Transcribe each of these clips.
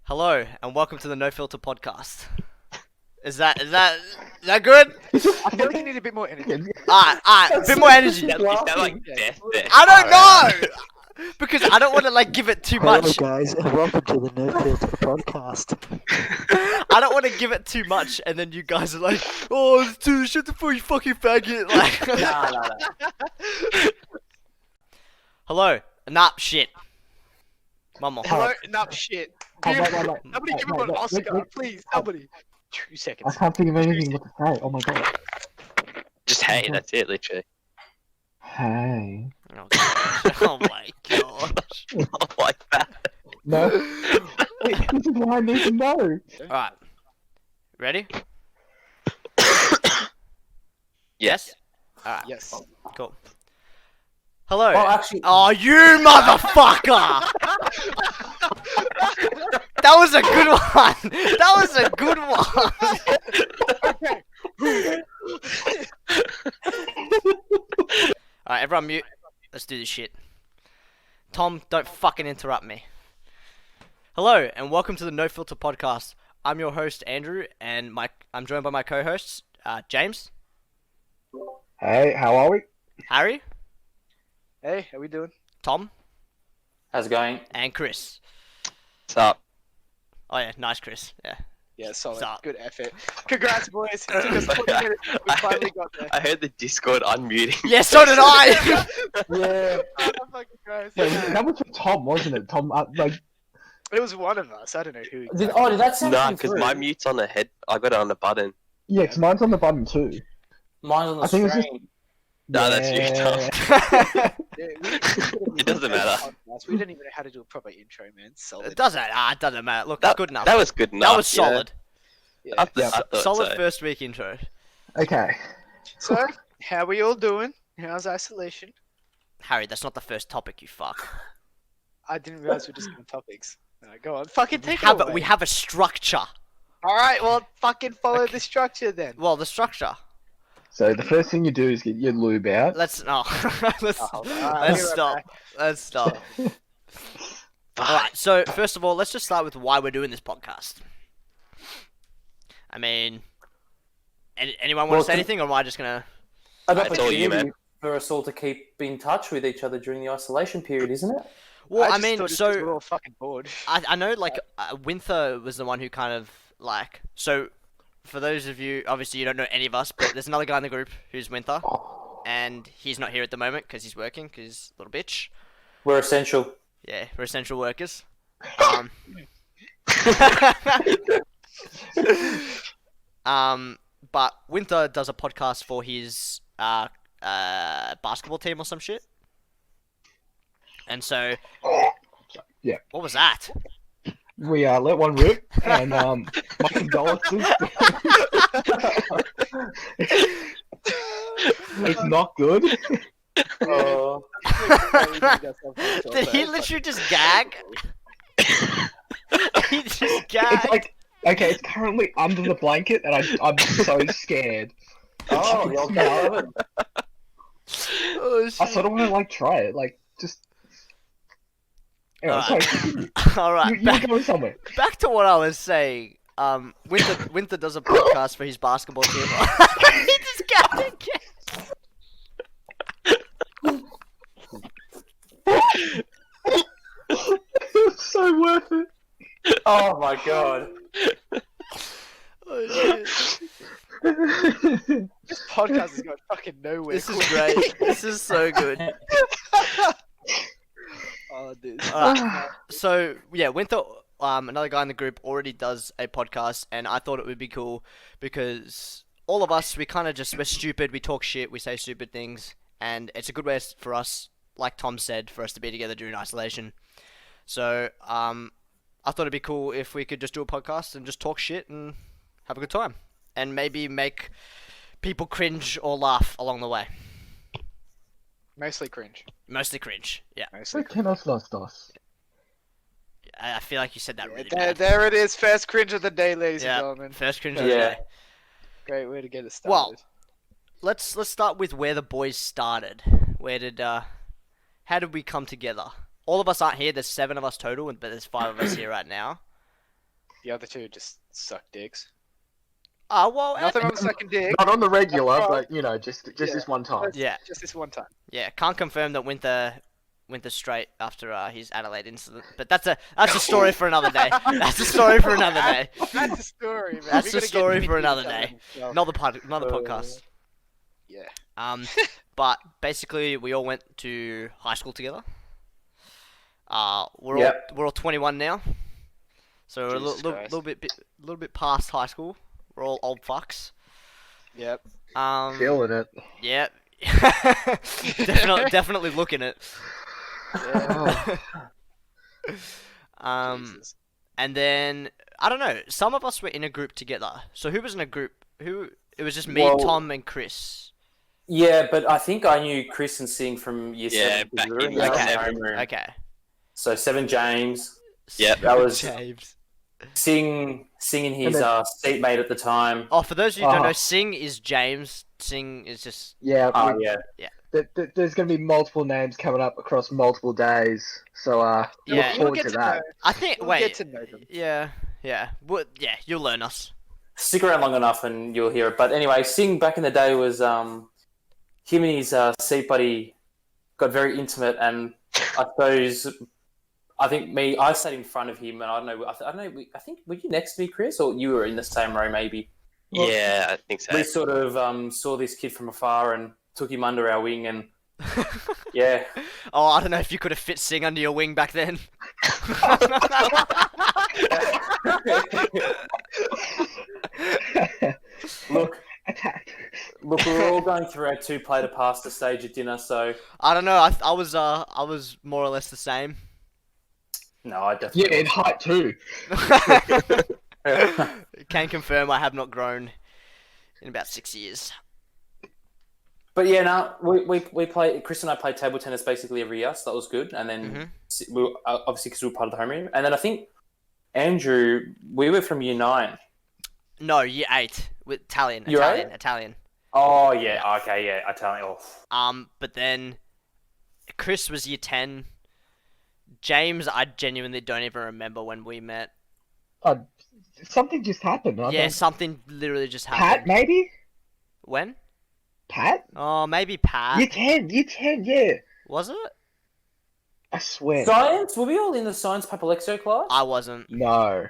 Hello and welcome to the No Filter podcast. Is that good? I feel like you need a bit more energy. Alright, a bit more energy. Is that like death there? I don't know because I don't want to give it too Hello much. guys, and welcome to the No Filter podcast. I don't want to give it too much, and then you guys are like, "Oh, dude, shut the fuck, you fucking faggot!" Like, Nah. hello, nah, shit, mama. Hello, no shit. Wait, Dude, wait, wait. somebody give him Wait, an wait, Oscar, wait. please. Somebody. 2 I seconds. can't think of anything what to say. Oh my god. Just hey, that's it, literally. Hey. Oh, gosh. Oh my gosh. Not like that. No. Wait, this is why I need to know. All right, ready? Yes. All right, Yes. cool. Hello. Well, actually, Oh, you motherfucker! That was a good one. That was a good one. Alright, everyone mute. Let's do this shit. Tom, don't fucking interrupt me. Hello, and welcome to the No Filter podcast. I'm your host, Andrew, and I'm joined by my co-hosts, James, Hey, how are we? Harry, Hey, how we doing? Tom, how's it going? and Chris. What's up? Oh yeah, nice Chris. Yeah. Yeah, solid. Stop. Good effort. Congrats, boys. It took us 20 minutes. We finally got there. I heard the Discord unmuting. Yeah, so did I. Yeah. Oh, fucking Christ. Wait, that was for Tom, wasn't it? Tom, It was one of us. I don't know who. Did that sound Nah, because my mute's on the head. I got it on the button. yeah, 'cause mine's on the button too. Mine's on the I think it was just- screen. Nah, that's you, Tom. Yeah, It doesn't matter. We didn't even know how to do a proper intro, man. Solid. It doesn't matter. Look, That, good enough. That was good enough. That was solid. Yeah. I Yeah. thought Solid so. first week intro. Okay. So, how we all doing? How's isolation? Harry, that's not the first topic, you fuck. I didn't realize we're just doing topics. Alright, go on. Fucking take it away. We have a structure. Alright, well, fucking follow Okay. the structure then. Well, the structure. So the first thing you do is get your lube out. Let's let's Alright, let's be right stop. back. Let's stop. Alright, so first of all, let's just start with why we're doing this podcast. I mean, anyone want Well, to say to- anything, or am I just gonna? An That's all you, opportunity man. for us all to keep in touch with each other during the isolation period, isn't it? Well, I just mean, thought it's 'cause we're so all fucking bored. I know Winther was the one who kind of so. For those of you, obviously you don't know any of us, but there's another guy in the group who's Winther, and he's not here at the moment because he's working, because he's a little bitch. We're essential. Yeah, we're essential workers. But Winther does a podcast for his basketball team or some shit. And so, Yeah. what was that? We let one rip, and my condolences. It's not good. Oh, Did he literally just gag? He just It's gagged. like, okay, it's currently under the blanket, and I'm so scared. oh, the old guy of it. Oh, I shit. sort of want to try it, just. Anyway, Alright. sorry, Alright, you were going somewhere. back to what I was saying. Winther does a podcast for his basketball team. He just gagged again. It's so worth it. Oh my god. Oh, shit. This podcast is going fucking nowhere. This is great. This is so good. Oh, dude. Alright, so yeah, Winther, another guy in the group, already does a podcast, and I thought it would be cool because all of us, we're stupid, we talk shit, we say stupid things, and it's a good way for us, like Tom said, for us to be together during isolation. So, I thought it'd be cool if we could just do a podcast and just talk shit and have a good time, and maybe make people cringe or laugh along the way. Mostly cringe. Mostly cringe, yeah. Mostly So can us lost us. I feel like you said that really there, bad. there it is. First cringe of the day, ladies Yeah. and gentlemen. First cringe of the Yeah. day. Great way to get it started. Well, let's start with where the boys started. How did we come together? All of us aren't here. There's 7 of us total, but there's 5 of us here right now. The other two just suck dicks. Oh well, Nothing wrong with sucking dick. Not on the regular, Right. but you know, just Yeah. this one time. Yeah. Just this one time. yeah, can't confirm that Winter straight after his Adelaide incident, but that's a story for another day. That's a story for another day. That's a story, man. That's We a gotta get story for Mickey another to tell day. them himself. Another podcast. Yeah. But basically, we all went to high school together. We're Yep. all 21 now, so we're a Jesus Christ. little bit past high school. We're all old fucks. Yep. Feeling it. Yeah, definitely looking it. Yeah. Jesus. And then I don't know. Some of us were in a group together. So who was in a group? It was just me, Well- Tom, and Chris. Yeah, but I think I knew Chris and Sing from year Yeah, 7. back We were in the year same seven. room. Okay. So 7 James, Yep. That was- James. Sing and his And then- seatmate at the time. Oh, for those of you who don't Ah. know, Sing is James. Sing is just Yeah. Oh yeah. There's going to be multiple names coming up across multiple days, so Yeah. look You'll forward get to to that. know. I think. We'll Wait. get to know them. Yeah. Yeah. You'll learn us. Stick around long enough and you'll hear it. But anyway, Sing back in the day was him and his seat buddy got very intimate, and I think I sat in front of him, and I don't know. I think were you next to me, Chris, or you were in the same row maybe? Yeah, I think so. We sort of saw this kid from afar and took him under our wing, and yeah. Oh, I don't know if you could have fit Sing under your wing back then. Look, Attack. we were all going through our 2-plater pasta stage at dinner, so I don't know. I was more or less the same. no, I Yeah, definitely. in height too. Can confirm I have not grown in about 6 years. But yeah, no, we play. Chris and I played table tennis basically every year, so that was good. And then we were, obviously because we were part of the home room. And then I think Andrew, we were from year 9. No, year 8 with Italian. Year Italian. Oh yeah, okay, yeah, Italian. Oh. But then Chris was year 10. James, I genuinely don't even remember when we met. Something just happened. I Yeah, don't- something literally just Pat, happened. maybe? When? Pat? Oh, maybe Pat. Year 10, yeah. Was it? I swear. Science? Were we all in the science Papalexo class? I wasn't. No.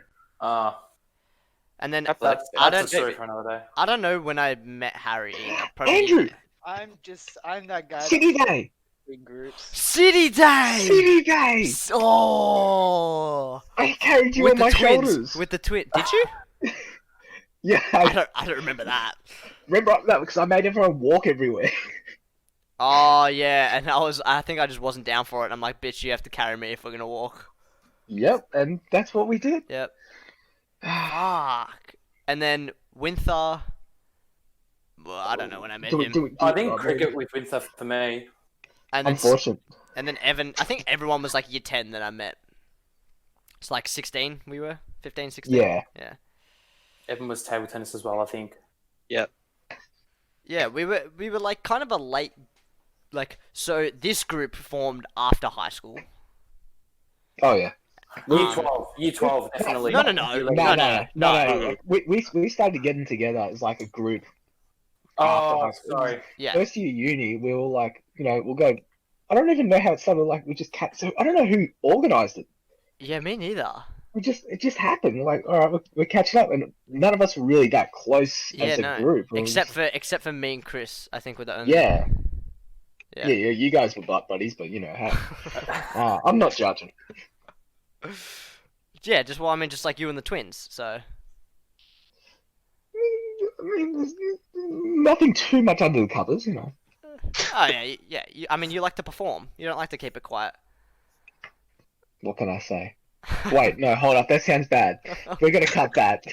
And then That's I a don't. story for another day. I don't know when I met Harry. Either. Probably Andrew! I'm that guy. City that's Day! in groups. City Day. City Day! Oh. I carried you With on the my twins. shoulders. With the twin. Did you? Yeah, I don't remember that. remember that because I made everyone walk everywhere. Oh yeah, and I think I just wasn't down for it. I'm like, bitch, you have to carry me if we're gonna walk. Yep, and that's what we did. Yep. Fuck. And then Winther. Well, I don't know when I met him. I think cricket with Winther for me. And then Unfortunate. and then Evan. I think everyone was like year 10 that I met. It's like 16 we were. 15, 16. Yeah. Yeah. Evan was table tennis as well, I think. Yeah, we were like kind of a late, like, so this group formed after high school. Oh yeah. Year 12, definitely. No. No. We started getting together as like a group. Oh, After high school. sorry. Yeah. First year uni, we were like, we'll go. I don't even know how it started. Like we just so I don't know who organized it. Yeah, me neither. It just happened. Like, all right, we're catching up, and none of us were really that close Yeah, as a no. group. It was Except for me and Chris, I think we're the only. yeah. Yeah. Yeah, you guys were butt buddies, but I'm not judging. Yeah, just just like you and the twins. So I mean, there's nothing too much under the covers, oh yeah. You like to perform. You don't like to keep it quiet. What can I say? Wait, no, hold up. That sounds bad. We're gonna cut that.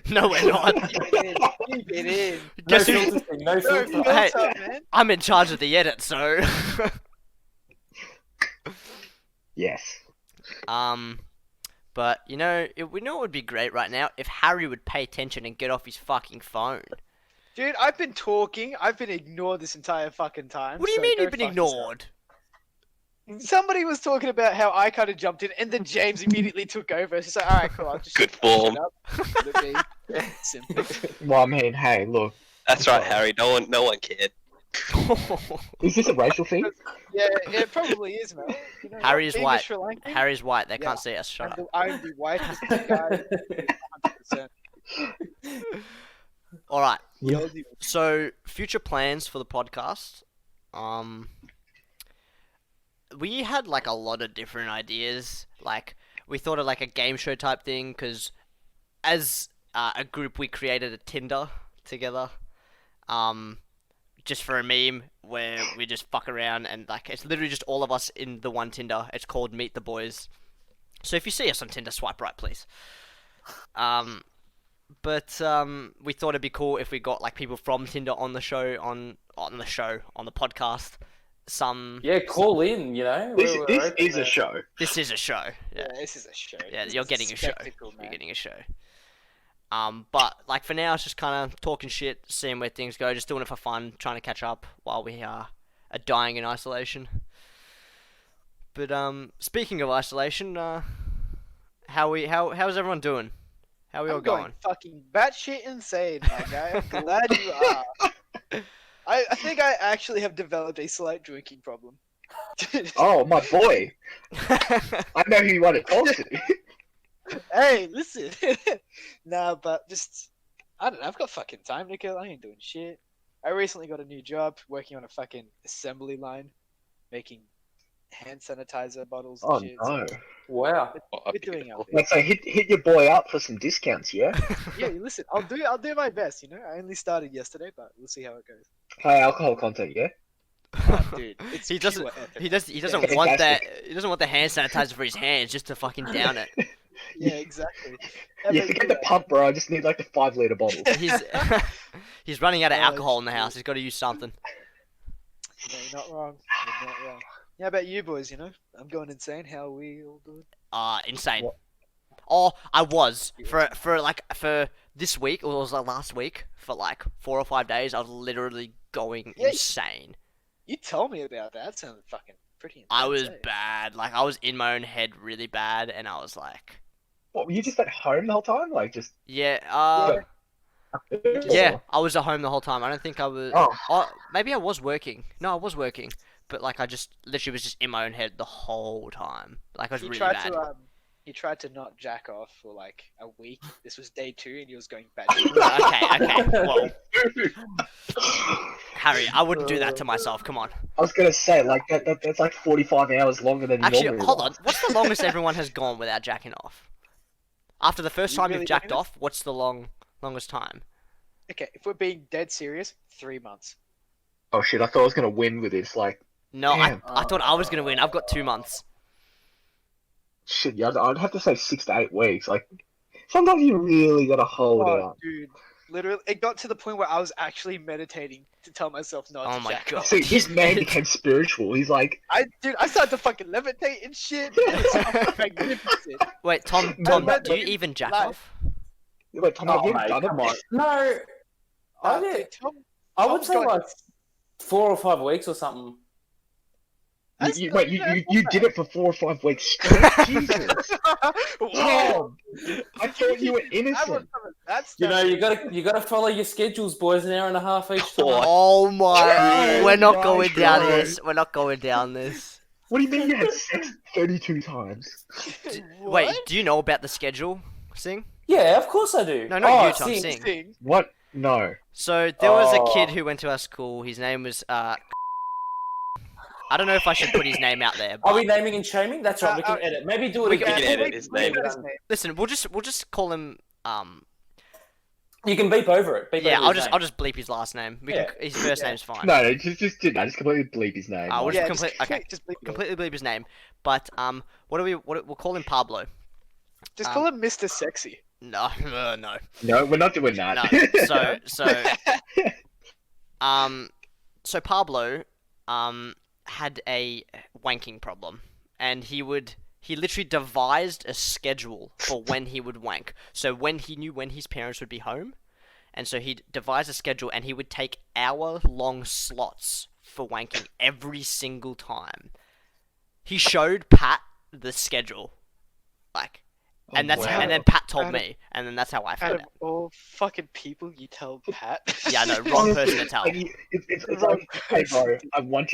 No, we're not. Get in. No Guess who? filter thing, no filter. Hey. Man. I'm in charge of the edit, so. Yes. But we know it would be great right now if Harry would pay attention and get off his fucking phone. Dude, I've been talking. I've been ignored this entire fucking time. What do you so mean go you've been fuck yourself. ignored? Somebody was talking about how I kind of jumped in, and then James immediately took over. So, all right, cool. I'll just Good shut form. up. Let it be. Simple. Well, I mean, hey, look, That's right, Harry. No one cared. is this a racial thing? Yeah, it probably is, man. You know, Harry is being a white. Sri Lankan, Harry's white. They Yeah. can't see us. Shut up. I'm the whitest guy. 100%. All right. Yeah. So, future plans for the podcast. We had like a lot of different ideas. Like, we thought of like a game show type thing because, as a group, we created a Tinder together. Just for a meme where we just fuck around and like it's literally just all of us in the one Tinder. It's called Meet the Boys. So if you see us on Tinder, swipe right, please. But we thought it'd be cool if we got like people from Tinder on the show, on the podcast. Yeah, call in. You know, This We're open is a there. show. This is a show. Yeah, Yeah, this is a show. yeah, This you're is getting a show. spectacle, You're man. getting a show. But like for now, it's just kind of talking shit, seeing where things go, just doing it for fun, trying to catch up while we are dying in isolation. But speaking of isolation, how's everyone doing? How are we all I'm going going? fucking batshit insane, my guy. I'm glad you are. I think I actually have developed a slight drinking problem. Oh, my boy. I know who you want to talk to. Hey, listen. Nah, but just I don't know. I've got fucking time to kill. I ain't doing shit. I recently got a new job working on a fucking assembly line, making hand sanitizer bottles and Oh, shit. no. Wow. We're doing our best. Let's say hit your boy up for some discounts, yeah? Yeah, listen. I'll do my best. You know, I only started yesterday, but we'll see how it goes. High alcohol content, yeah? Oh, dude, it's He doesn't. pure ethical. He doesn't Fantastic. want that. He doesn't want the hand sanitizer for his hands, just to fucking down it. Yeah, exactly. Yeah, forget the pump, bro. I just need like the 5-liter bottle. He's he's running out of Oh, alcohol in the shit. house. He's got to use something. No, you're not wrong. You're not wrong. How about you boys? You know, I'm going insane. How are we all doing? Insane. What? Oh, I was for this week, or it was like last week, for like 4 or 5 days. I was literally going Yeah. insane. You told me about that. That sounded fucking pretty intense. I was eh? bad. Like I was in my own head really bad, and I was like, What, were you just at home the whole time? Like, just... yeah, Yeah. I was at home the whole time. I don't think I was. Oh. Oh, maybe I was working. No, I was working, but like I just literally was just in my own head the whole time. Like I was He really tried bad. to he tried to not jack off for like a week. This was day 2, and he was going bad. Okay. Well, Harry, I wouldn't do that to myself. Come on. I was gonna say, like, that's like 45 hours longer than Actually, normally hold on. was. What's the longest everyone has gone without jacking off? After the first You time really you've jacked reckon it? off, what's the longest time? Okay, if we're being dead serious, 3 months. Oh shit, I thought I was gonna win with this, like, No, Damn. I thought I was gonna win. I've got 2 months. shit, yeah, I'd have to say 6 to 8 weeks. Like, sometimes you really gotta hold Oh, out. dude, literally, it got to the point where I was actually meditating to tell myself not Oh to my jack God. off. See, this man became spiritual. He's like, I started to fucking levitate and shit. It's magnificent. Wait, Tom, but- do you even jack Life. off? wait, Tom, Oh, have you mate, done come it? on. No, I Dude, did. Tom, I would Tom's say got- like 4 or 5 weeks or something. That's You, not- wait, that's you not did bad. it for 4 or 5 weeks straight? Jesus. Whoa! Tom, I thought you were That was innocent. That's You know, you gotta follow your schedules, boys. An hour and a half each time. Oh my! Oh We're not my going down God. this. We're not going down this. What do you mean you had sex 32 times? Wait, do you know about the schedule, Sing? Yeah, of course I do. No, not oh, you, Tom, Sing. Sing. What? No. So there was a Oh. kid who went to our school. His name was I don't know if I should put his name out there. Are we But naming and shaming? That's right. We can edit. Maybe do it we can again. edit his name. listen, we'll just call him You can beep over it. Beep yeah. over I'll his just name. I'll just bleep his last name. His first Yeah. name's fine. No, just completely bleep his name. We'll Yeah, just okay. just bleep it. Completely bleep his name. But we'll call him Pablo. Just call him Mr. Sexy. No, no. No, we're not doing that. No. So Pablo had a wanking problem, and he literally devised a schedule for when he would wank. So when he knew when his parents would be home, and so he'd devise a schedule, and he would take hour-long slots for wanking every single time. he showed Pat the schedule, like, and that's wow. and then Pat told Out of- me, and then that's how I Out found of out. all fucking people, you tell Pat. Yeah, I know, wrong person to tell. Like, it's Wrong like, hey bro, person. I want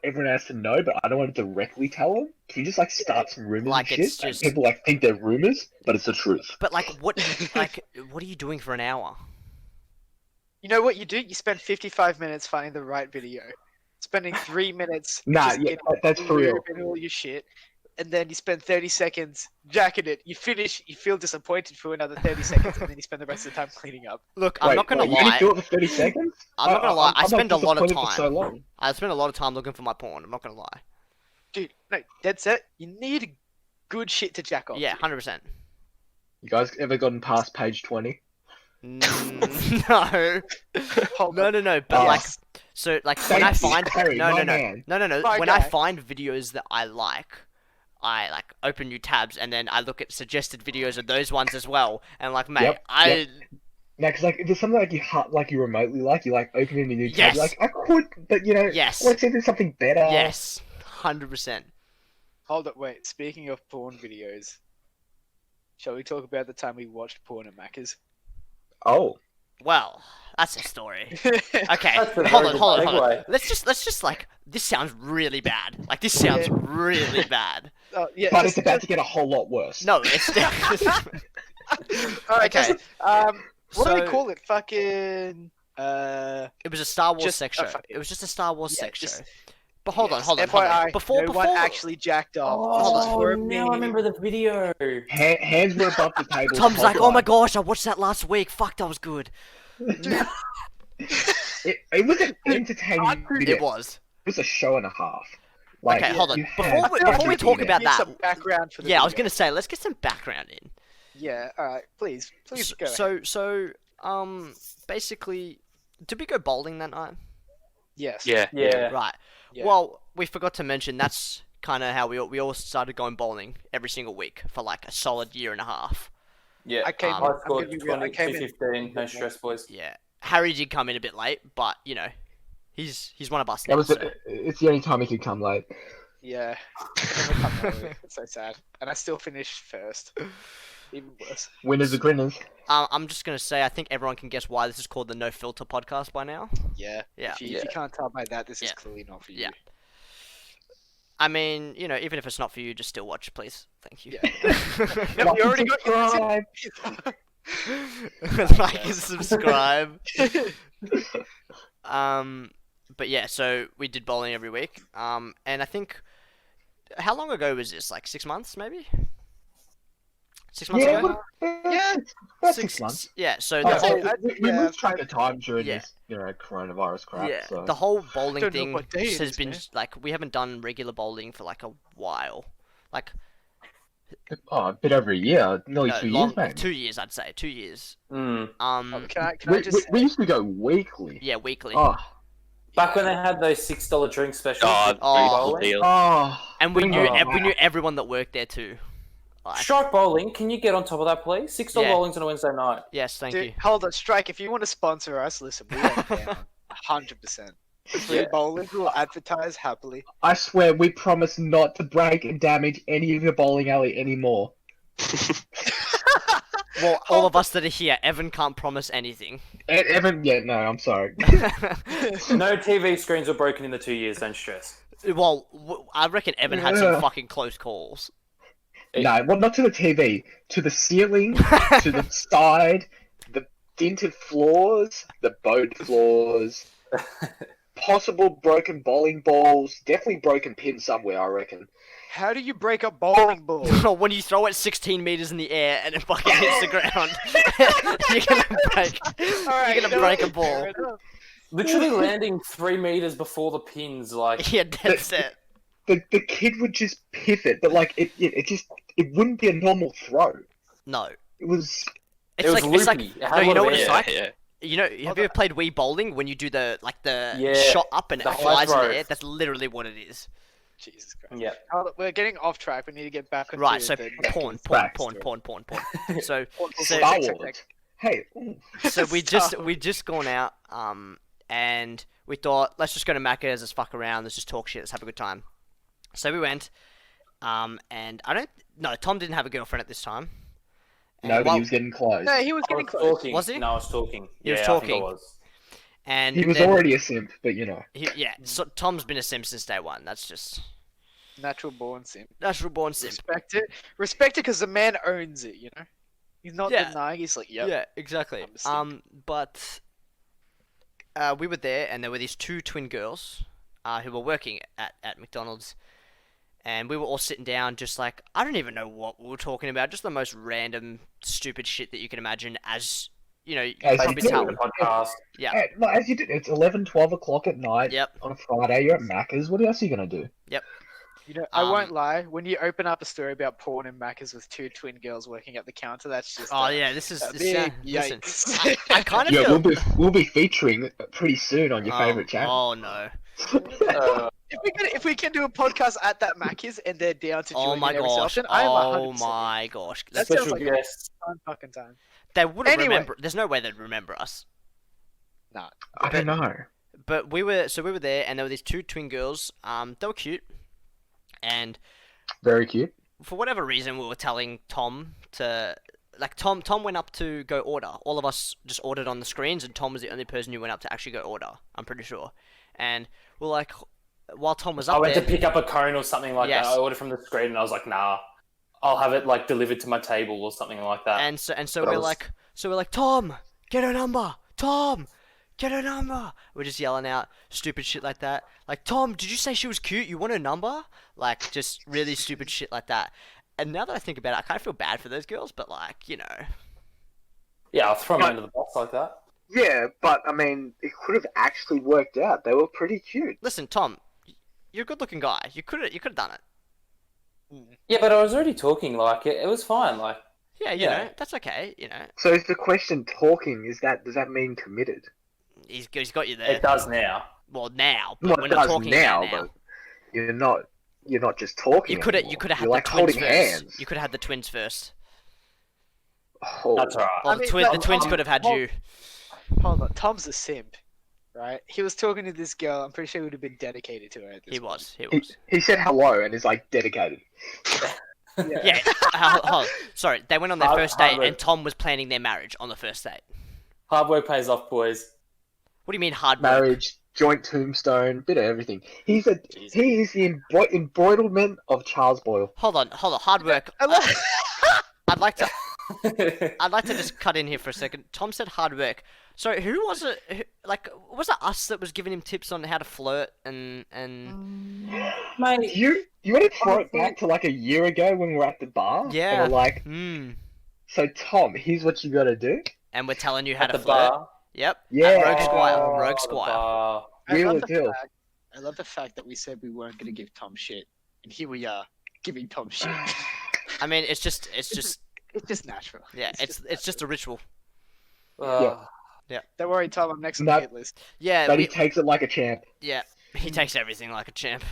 everyone else to know, but I don't want to directly tell them. Can you just like start some rumors Like, and it's shit? And just- people like think they're rumors, but it's the truth. But what are you doing for an hour? You know what you do? You spend 55 minutes finding the right video, spending 3 minutes Nah, just yeah, getting that's for real. and all your shit, and then you spend 30 seconds jacking it. You finish, you feel disappointed for another 30 seconds, and then you spend the rest of the time cleaning up. Look, I'm Wait, not gonna wait, You only lie. do it for 30 seconds? I'm not gonna lie. I I'm spend a lot of disappointed for so time. long. I spend a lot of time looking for my porn. I'm not gonna lie. Dude, no, dead set. You need good shit to jack off. Yeah, to. 100%. You guys ever gotten past page 20? No, Hold no, on. no, no. But Oh. like, so like when I Thank you, find Harry, no, my no, no, man. no, no, no. My When I guy. find videos that I like open new tabs and then I look at suggested videos of those ones as well. And like, mate, Yep, I No, because like if there's something like you remotely like, you like opening a new tab, Yes. you're like, I could, but you know, Yes. I want to see if there's something better. yes, 100%. Hold up, wait. Speaking of porn videos, shall we talk about the time we watched porn at Macca's? Oh. Well, that's a story. Okay. Okay, That's a hold very on, good hold on, hold on. segue. Let's just like this sounds really bad. Like this sounds Yeah. really bad. Oh, yeah, But just- it's about to get a whole lot worse. No, it's All right, okay. what do we So- call it? Fucking. It was a Star Wars Just- sex oh, show. fuck it. It was just a Star Wars Yeah, sex just- show. But hold on, Yes, hold on, hold FYI, on. Before, no before, one actually jacked off. hold on. Oh, For now I me. remember the video. Hands were above the table. Tom's like, top oh my line. gosh, I watched that last week. Fuck, that was good. It was an entertaining video. It was. It was a show and a half. Like, Okay, hold on. you Before had we everything talk there. about Give that, some background for the yeah, I was video. gonna say, let's get some background in. Yeah, alright, please go ahead. So, basically, did we go bowling that night? Yes. Yeah. Yeah. Right. Yeah. Well, we forgot to mention that's kind of how we all started going bowling every single week for like a solid year and a half. Yeah. I came Um, in, I I'm scored gonna be real, I 20, came in 15, no stress, boys. Yeah. Harry did come in a bit late, but you know, he's one of us That now. was So. it's the only time he could come late. Yeah. Never come early. It's so sad. And I still finished first. Even worse. Winners are grinners. I'm just gonna say I think everyone can guess why this is called the No Filter Podcast by now. Yeah. Yeah. If you can't tell by that, this is Yeah. clearly not for you. Yeah. I mean, you know, even if it's not for you, just still watch, please. Thank you. No, Like we and already got subscribe. Like and subscribe. But yeah, so we did bowling every week. And I think how long ago was this? Like 6 months, maybe. 6 months Yeah, ago. Yeah. about 6 months. Yeah. So Oh, the whole we yeah, lose track of time during Yeah. this, coronavirus crap. yeah so. the whole bowling Don't know thing what day it has is, been man. like we haven't done regular bowling for like a while. Like Oh, a bit over a year, nearly no, 2 long, years, maybe. 2 years, I'd say 2 years. Mm. Can I just say, We used to go weekly. Yeah, weekly. Oh, Back when they had those $6 drink specials. Oh, with Oh. free beautiful bowling. deal. oh. And we knew Oh, we knew everyone that worked there too. Like, Strike bowling, can you get on top of that, please? $6 Yeah. bowlings on a Wednesday night. yes, thank dude, you. hold on, Strike, if you want to sponsor us, listen, we are down. 100%. Free Yeah. bowling, we'll advertise happily. I swear, we promise not to break and damage any of your bowling alley anymore. Well, all of us that are here, Evan can't promise anything. Evan, yeah, no, I'm sorry. No TV screens were broken in the 2 years, don't stress. Well, I reckon Evan had some fucking close calls. No, well, not to the TV, to the ceiling, to the side, the dinted floors, the bowed floors, possible broken bowling balls, definitely broken pins somewhere, I reckon. How do you break a bowling ball? When you throw it 16 meters in the air and it fucking hits the ground, you're gonna break. You're gonna break a ball. Literally landing 3 meters before the pins, like... Yeah, dead set. The kid would just pivot, but like it wouldn't be a normal throw. No, It was it's It was like it's like loopy. It had no, a you lot know of what it's air. like. Yeah. You know, have you ever played Wii bowling when you do the Yeah, shot up and it the high flies in throw. the air? That's literally what it is. Jesus Christ. Yeah. Hold on, we're getting off track. We need to get back on Right. So the porn. Facts. So So, Star Wars. Hey, ooh. so we Star just gone out and we thought let's just go to Macca's, let's fuck around, let's just talk shit, let's have a good time. So we went And I don't. No, Tom didn't have a girlfriend at this time. And No, but while- he was getting close. No, he was I getting was close. talking. Was he? No, I was talking. He was Yeah, I think talking. I was. and He was then- already a simp, but you know. Yeah, so Tom's been a simp since day one. That's just Natural born simp. natural born simp. Respect it. Respect it because the man owns it, you know? He's not Yeah. denying, he's like, yep. Yeah, exactly. I'm a simp. But we were there, and there were these two twin girls who were working at McDonald's, and we were all sitting down, just like, I don't even know what we were talking about, just the most random, stupid shit that you can imagine. As you know, you As probably you tell. do. Podcast. Yeah. No, as you did, it's 11, 12 o'clock at night Yep. on a Friday. You're at Macca's. What else are you gonna do? You know, I Um, won't lie. When you open up a story about porn and Macca's with two twin girls working at the counter, that's just. Oh yeah, this is a this, big listen. yikes. I kind of Yeah, feel. we'll be featuring pretty soon on your favorite channel. Oh no. If we can do a podcast at that Macca's and they're down to Oh join my in every so gosh. often, I'm Oh 100%. my gosh. That sounds Special like a guest. fun fucking time. They wouldn't Anyway. remember. There's no way they'd remember us. I don't know. But we were there, and there were these two twin girls. They were cute, and Very cute. for whatever reason, we were telling Tom to, like, Tom went up to go order. All of us just ordered on the screens, and Tom was the only person who went up to actually go order. I'm pretty sure. And we're like, while Tom was I up went there, to pick up a cone or something like Yes. that. I ordered from the screen and I was like, nah, I'll have it like delivered to my table or something like that. and so But I we're was- like, Tom, get her number, Tom. Get her number. We're just yelling out stupid shit like that. Like, Tom, did you say she was cute? You want her number? Like, just really stupid shit like that. And now that I think about it, I kind of feel bad for those girls, but like, you know. Yeah, I'll throw them under the box like that. Yeah, but I mean, it could have actually worked out. They were pretty cute. Listen, Tom, you're a good-looking guy. You could have done it. Yeah, but I was already talking. Like it was fine. Like Yeah, you Yeah. know, that's okay. You know, So is the question talking? Does that mean committed? he's got you there. it does now. Well, now, but Well, we're it not does talking now, about now. but you're not just talking. You could have anymore. had You're the like twins holding first. hands. You could have had the twins first. Oh, That's alright. Well, I mean, the no, twins Tom- could have had Tom- you. Hold on, Tom's a simp, right? He was talking to this girl. I'm pretty sure he would have been dedicated to her. At this He point. was. He He, was. he said hello and is like dedicated. Yeah. hold on. Sorry, they went on their Hard- first date, hard work. and Tom was planning their marriage on the first date. Hard work pays off, boys. What do you mean hard work? Marriage, joint tombstone, bit of everything. He is the embroidered of Charles Boyle. Hold on. Hard work. I love- I'd like to just cut in here for a second. Tom said hard work. So who was it? Was it us that was giving him tips on how to flirt and? Mate, You want to throw it back to like a year ago when we were at the bar? Yeah. And we're like, Hmm. so Tom, here's what you got to do. And we're telling you how at to the flirt. bar. Yep. Yeah. Rogue Squire. Oh, Rogue the Squire. bar. Wheel of deal. I love the fact that we said we weren't going to give Tom shit, and here we are giving Tom shit. I mean, it's just. It's just natural. Yeah. It's just a ritual. Don't worry, Tom. I'm next on No. the hit list. Yeah. But he takes it like a champ. Yeah. He takes everything like a champ.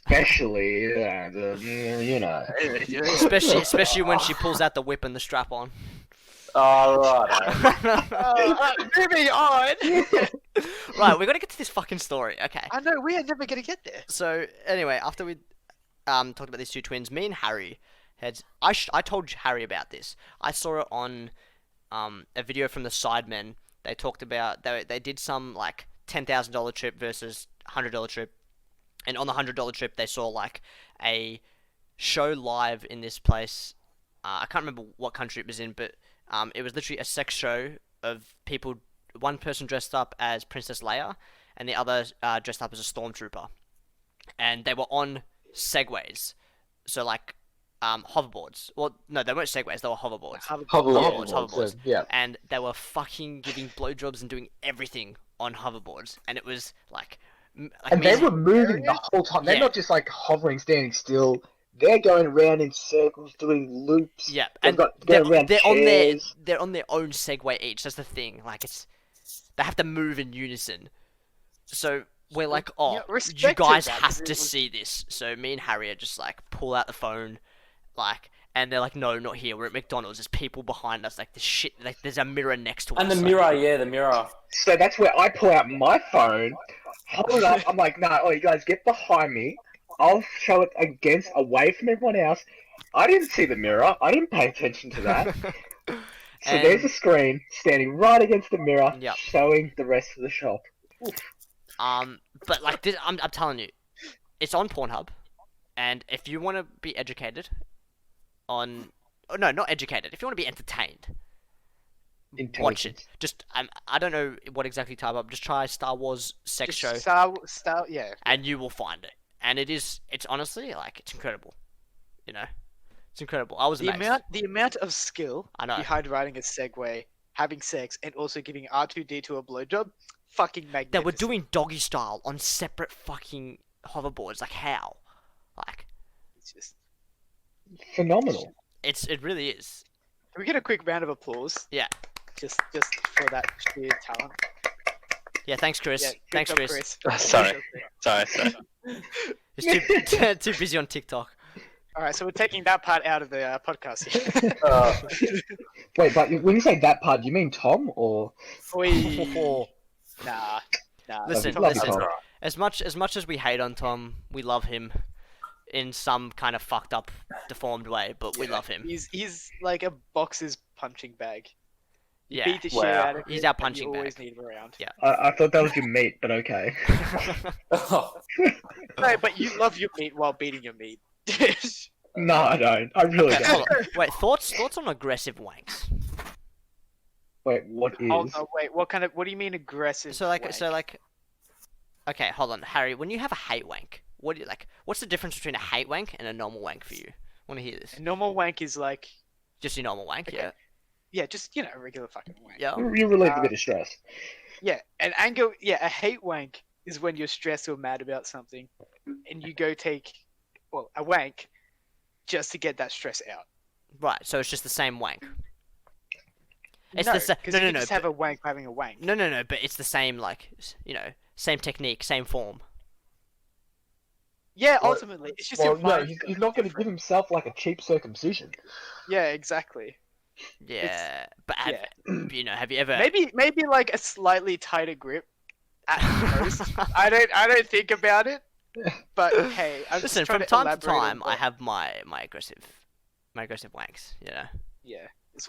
Especially, you know. Especially when she pulls out the whip and the strap on. All right. Moving on. Right, we got to get to this fucking story. Okay. I know we are never going to get there. So anyway, after we talked about these two twins, me and Harry I told Harry about this. I saw it on a video from the Sidemen. They talked about they did some like $10,000 trip versus $100 trip, and on the $100 trip they saw like a show live in this place. I can't remember what country it was in, but it was literally a sex show of people. One person dressed up as Princess Leia, and the other dressed up as a stormtrooper, and they were on segways, so like hoverboards. Well, no, they weren't segways; they were hoverboards. Hoverboards. Yeah. And they were fucking giving blowjobs and doing everything on hoverboards, and it was like And they were moving the whole time. They're Yeah. not just like hovering, standing still. They're going around in circles, doing loops. Yeah, They've and got they're, going around they're on their chairs. they're on their own Segway each. That's the thing. Like they have to move in unison. So we're like, oh, yeah, you respect to guys that, have because to it was- see this. So me and Harry are just like pull out the phone, like, and they're like, no, not here. We're at McDonald's. There's people behind us. Like the shit. Like there's a mirror next to us. And the like- mirror, yeah, the mirror. So that's where I pull out my phone, hold it up. I'm like, no, oh, you guys get behind me. I'll show it against away from everyone else. I didn't see the mirror. I didn't pay attention to that. So And- there's a screen standing right against the mirror, Yep. showing the rest of the shop. But like this, I'm telling you, it's on Pornhub, and if you want to be educated on, oh, no, not educated. If you want to be entertained, watch it. Just I don't know what exactly type up. Just try Star Wars sex show, Star, yeah. and you will find it. And it's honestly like it's incredible. You know, it's incredible. I was The amazed. amount of skill I know. behind riding a Segway, having sex, and also giving R2D2 a blowjob, fucking magnificent. They were doing doggy style on separate fucking hoverboards. Like how? Like It's just... Phenomenal. it really is. Can we get a quick round of applause? Yeah. Just for that sheer talent. Yeah, thanks, Chris. Yeah, good Thanks, job, Chris. Sorry. Sorry. He's too too busy on TikTok. All right, so we're taking that part out of the podcast here. Wait, but when you say that part, you mean Tom or? Oi. Oh, Nah. Listen, Love you, listen. Tom. as much as we hate on Tom, we love him in some kind of fucked up, deformed way, but we love him. He's like a boxer's punching bag. You Yeah. beat the shit Wow. out of He's him, our and punching you always bag. need him around. Yeah. I thought that was your meat, but okay. No, but you love your meat while beating your meat. No, I don't. I really Okay, don't. hold on. Wait, thoughts on aggressive wanks? Wait, what is? Oh no, wait. What do you mean aggressive? like, okay, hold on, Harry. When you have a hate wank, what do you like? What's the difference between a hate wank and a normal wank for you? Want to hear this? A normal wank is like, Just your normal wank, Okay. yeah, just a regular fucking wank. yeah. You relieve a bit of stress. Yeah, an anger. Yeah, a hate wank is when you're stressed or mad about something, and you go take, well, a wank, just to get that stress out. Right. So it's just the same wank. It's no, the sa- because no, you no, can no, just but- have a wank for having a wank. No, but it's the same, like, same technique, same form. Yeah, Well- ultimately, it's just Well, your no, mind. he's not going to give himself like a cheap circumcision. Yeah, exactly. Yeah, but Yeah. have you ever? Maybe like a slightly tighter grip at most. I don't think about it, but hey, I'm Listen, just trying from to time to elaborate on time, I what- have my aggressive wanks. Yeah.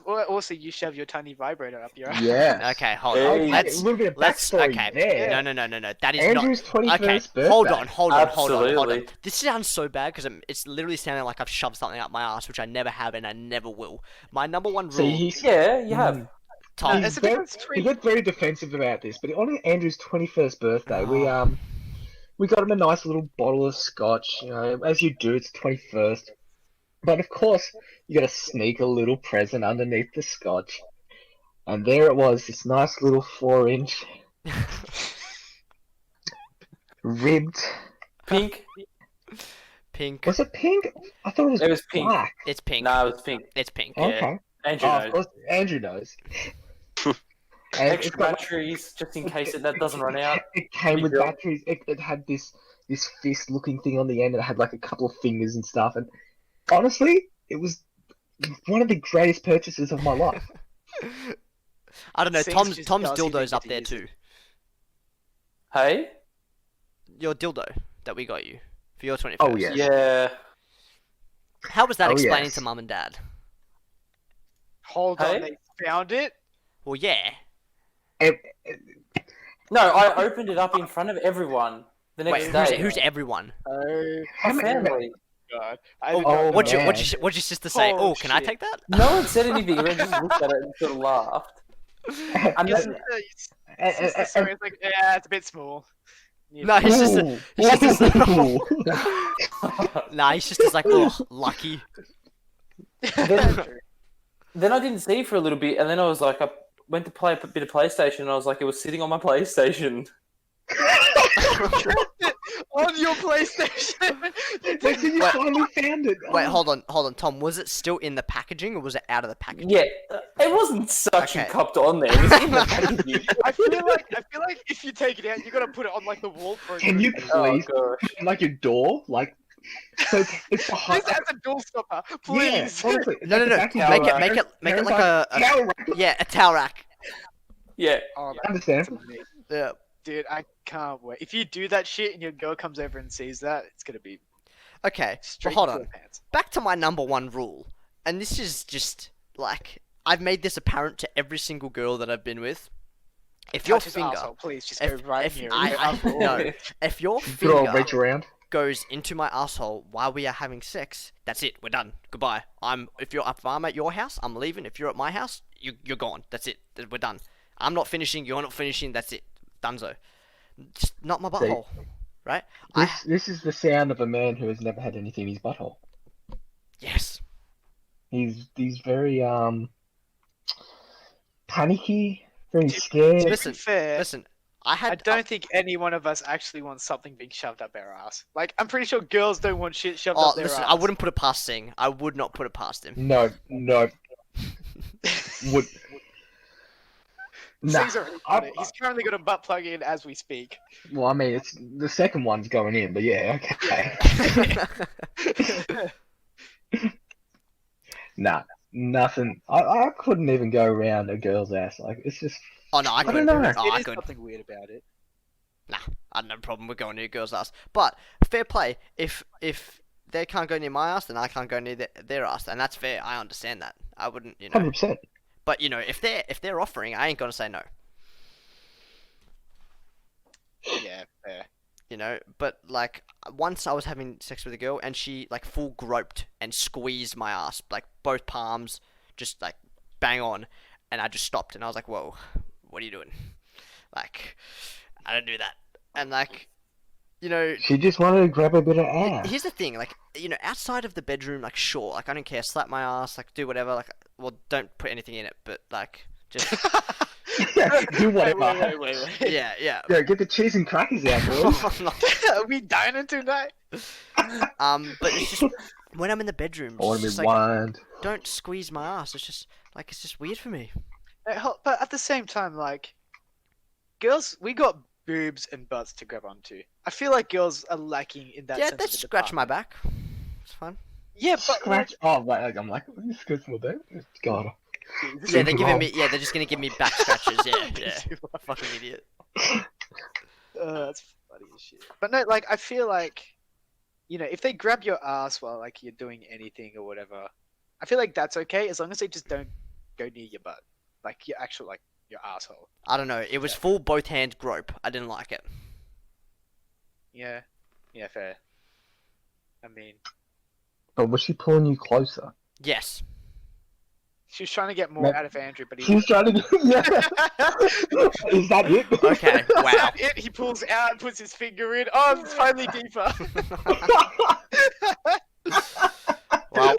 Also, you shove your tiny vibrator up your ass. Yeah. Okay, hold Hey. on. Okay, Let's a little bit of let's backstory okay. there. No. That is Andrew's not. 21st Okay, birthday. hold on. Absolutely. This sounds so bad because it's literally sounding like I've shoved something up my ass, which I never have and I never will. My number one rule, See, he's Yeah, you have. Tom. No, there's a very- difference he between. got very defensive about this, but on Andrew's 21st birthday, we got him a nice little bottle of scotch. As you do, it's 21st. But of course, you got to sneak a little present underneath the scotch, and there it was, this nice little 4-inch ribbed. Pink. Pink. Was it pink? I thought it was, It was pink. black. It's pink. No, it was pink. It's pink. Yeah. Okay. Andrew Oh, of knows. course, Andrew knows. And it's Extra got- batteries just in case that doesn't run out. It came Big with deal. batteries. It had this fist-looking thing on the end. It had like a couple of fingers and stuff. And honestly, it was one of the greatest purchases of my life. I don't know. Seems Tom's just Tom's does, you dildo's think up to there use too. it. Hey? Your dildo that we got you for your 21st. Oh, yeah. Yeah. How was that Oh, explaining yes. to mum and dad? Hold Hey? on, they found it. Well, yeah. No, I opened it up in front of everyone the next Wait, day. who's everyone? Oh How My many- family? god. Oh, What'd man. your sister say? Oh, Oh, can I shit. take that? No one said anything. Everyone just looked at it and sort of laughed. And Your then, sister sorry, it's like, yeah, it's a bit small. You No, know. his sister. Ooh. His sister's Ooh. Nah, his sister's like, oh, lucky. then I didn't see it for a little bit, and then I was like, I went to play a bit of PlayStation, and I was like, it was sitting on my PlayStation. On your PlayStation. Wait, so you Wait. finally found it. Wait, Oh. hold on, Tom. Was it still in the packaging or was it out of the packaging? Yeah, it wasn't such Okay. and cupped on there. It was in the packaging. I feel like if you take it out, you gotta put it on like the wall for a Can you good- Oh please, gosh. like your door, like, so it's behind. This has a door stopper, Yeah, please. honestly, No, at the no. back of Towel Make your- it, make it, make it Parents like a towel rack. yeah, a towel rack. Yeah. Oh, Understand? that's amazing. Yeah. Dude, I can't wait. If you do that shit and your girl comes over and sees that, it's gonna be Okay, Straight well, hold to on. your pants. Back to my number one rule, and this is just like I've made this apparent to every single girl that I've been with. If your Touch his finger, arsehole, please just if, go right if near I, it. no, if your Throw a finger reach around. goes into my asshole while we are having sex, that's it. We're done. Goodbye. If I'm at your house, I'm leaving. If you're at my house, you're gone. That's it. We're done. I'm not finishing. You're not finishing. That's it. Donezo. Just not my butthole, right? This is the sound of a man who has never had anything in his butthole. Yes. He's very panicky, very To scared. Listen, be fair, Listen. I don't think any one of us actually wants something being shoved up our ass. Like, I'm pretty sure girls don't want shit shoved Oh, up their listen. ass. I wouldn't put it past Sing. I would not put it past him. No. Would. Nah. Sing's already got it. He's currently got a butt plug in as we speak. Well, I mean, it's the second one's going in, but yeah, okay. Nah, nothing. I couldn't even go around a girl's ass. Like, it's just. Oh no, I don't couldn't. know. Oh, It I is could. something weird about it. I had no problem with going near a girl's ass. But fair play. If they can't go near my ass, then I can't go near their ass, and that's fair. I understand that. I wouldn't, 100%. But if they're offering, I ain't gonna say no. Yeah, fair. But like once I was having sex with a girl, and she like full groped and squeezed my ass, like both palms, just like bang on, and I just stopped, and I was like, "Whoa, what are you doing?" Like, I don't do that, and like, She just wanted to grab a bit of ass. here's the thing, like, outside of the bedroom, like, sure, like, I don't care, slap my ass, like, do whatever, like, well, don't put anything in it, but, like, just, Do whatever. Wait. yeah. Yeah, get the cheese and crackers out, boys. Are we dining tonight? But it's just, when I'm in the bedroom, I want it's to just, be like, whined. don't squeeze my ass, it's just weird for me. But at the same time, like, girls, we got boobs and butts to grab onto. I feel like girls are lacking in that Yeah, sense they of the scratch my department. back, it's fine. Yeah, but like, Scratch. Oh, wait, I'm like, this goes for that. God. Yeah, they're just gonna give me back scratches, yeah. Fucking idiot. That's funny as shit. But no, like, I feel like, if they grab your ass while, like, you're doing anything or whatever, I feel like that's okay as long as they just don't go near your butt. Like, your actual, like, your asshole. I don't know, it was full both hand grope, I didn't like it. Yeah. Yeah, fair. I mean, But was she pulling you closer? Yes. she was trying to get more Maybe- out of Andrew, but She he... was trying to. Yeah. Is that it? Okay, wow. That's it. He pulls out and puts his finger in. Oh, it's finally deeper. Well,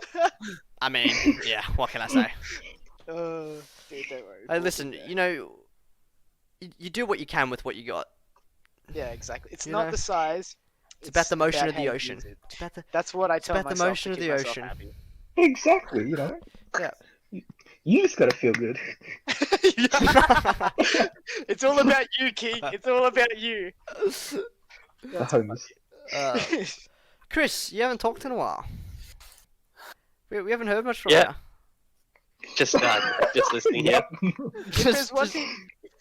I mean, yeah, what can I say? Dude, don't worry. Hey, listen, you do what you can with what you got. Yeah, exactly. It's You not know, the size. It's about the motion of how the you ocean. use it. It's about the That's what I tell about the myself motion to of keep the myself ocean. happy. Exactly. Yeah. You just gotta feel good. It's all about you, King. It's all about you. The homies. Chris, you haven't talked in a while. We haven't heard much from Yeah. Just listening here. you.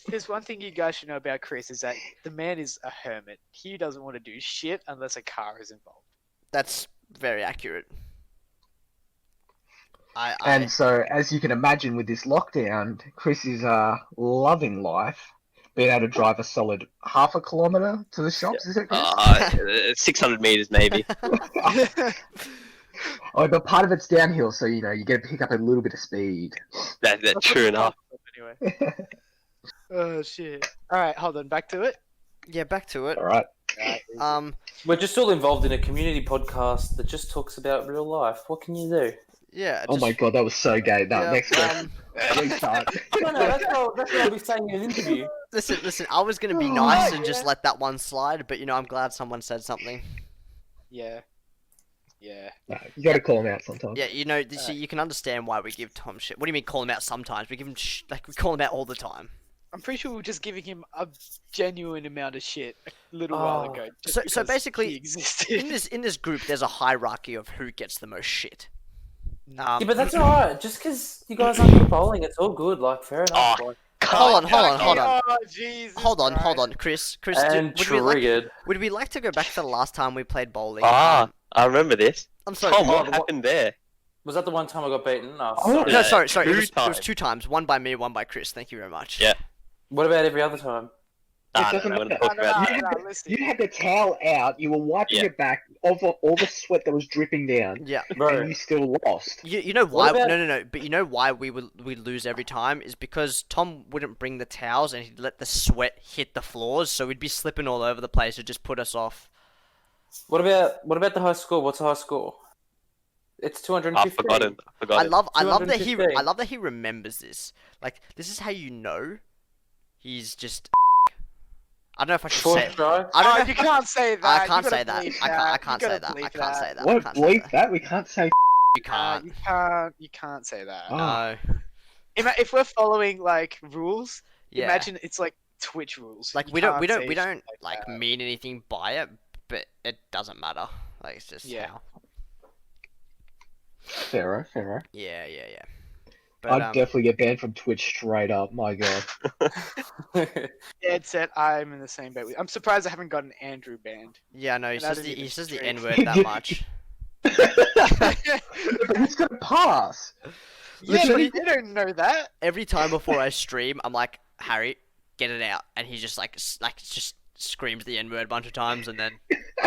There's one thing you guys should know about Chris is that the man is a hermit. He doesn't want to do shit unless a car is involved. That's very accurate. I And so, as you can imagine, with this lockdown, Chris is loving life, being able to drive a solid half a kilometre to the shops. Is it, Chris? 600 meters maybe. Oh, but part of it's downhill, so you get to pick up a little bit of speed. That's true enough. Anyway. Oh shit. All right, hold on. Back to it. yeah, back to it. All right. We're just all involved in a community podcast that just talks about real life. What can you do? Yeah. Oh my god, that was so gay. No, yeah, next question. Restart. No, that's what I'll be saying in an interview. Listen. I was gonna be nice and just let that one slide, but I'm glad someone said something. Yeah. Yeah. No, you gotta call him out sometimes. Yeah, you can understand why we give Tom shit. What do you mean call him out sometimes? We give him we call him out all the time. I'm pretty sure we were just giving him a genuine amount of shit a little while ago. just So because basically, he existed. in this group, there's a hierarchy of who gets the most shit. Yeah, but that's alright. Just because you guys aren't good bowling, it's all good. Like, fair enough. Oh, Like, Hold on. Oh, Jesus Hold on, Christ. Chris. and would we triggered. like to go back to the last time we played bowling? Ah. I remember this. I'm sorry. Tom, what- what happened there? Was that the one time I got beaten? Oh, Oh, sorry. No, sorry. Two It was times. 2 times. One by me, one by Chris. Thank you very much. Yeah. What about every other time? I doesn't don't know. matter. Talk about You that. had listen. You had the towel out. You were wiping Yeah. your back over all the sweat that was dripping down, Yeah. Bro, and you still lost. You know why? about- No. But you know why we lose every time is because Tom wouldn't bring the towels and he'd let the sweat hit the floors, so we'd be slipping all over the place. It'd just put us off. what about the high score? What's the high score? It's 250. I've forgotten. I love that he 215. remembers this. Like, this is how you know he's just. I don't know if I should Four say it. strikes. I don't Oh, know. you can't say that. I You can't gotta say that. bleep I You can't say gotta that. I bleep can't say that. I What? can't say Bleep that. that? We can't say. You can't. You can't say that. Oh. No. If we're following like rules, Yeah. imagine it's like Twitch rules. Like You we don't can't say shit like that. mean anything by it, but it doesn't matter. Like it's just Yeah. how. Pharaoh. Yeah. But I'd definitely get banned from Twitch straight up. My god. Dead set. I'm in the same boat. I'm surprised I haven't gotten Andrew banned. yeah, no, he and I says didn't the even he says the stream. N word that much. But he's gonna pass. Yeah, but Literally- they don't know that. Every time before I stream, I'm like, Harry, get it out, and he just just screams the N word a bunch of times, and then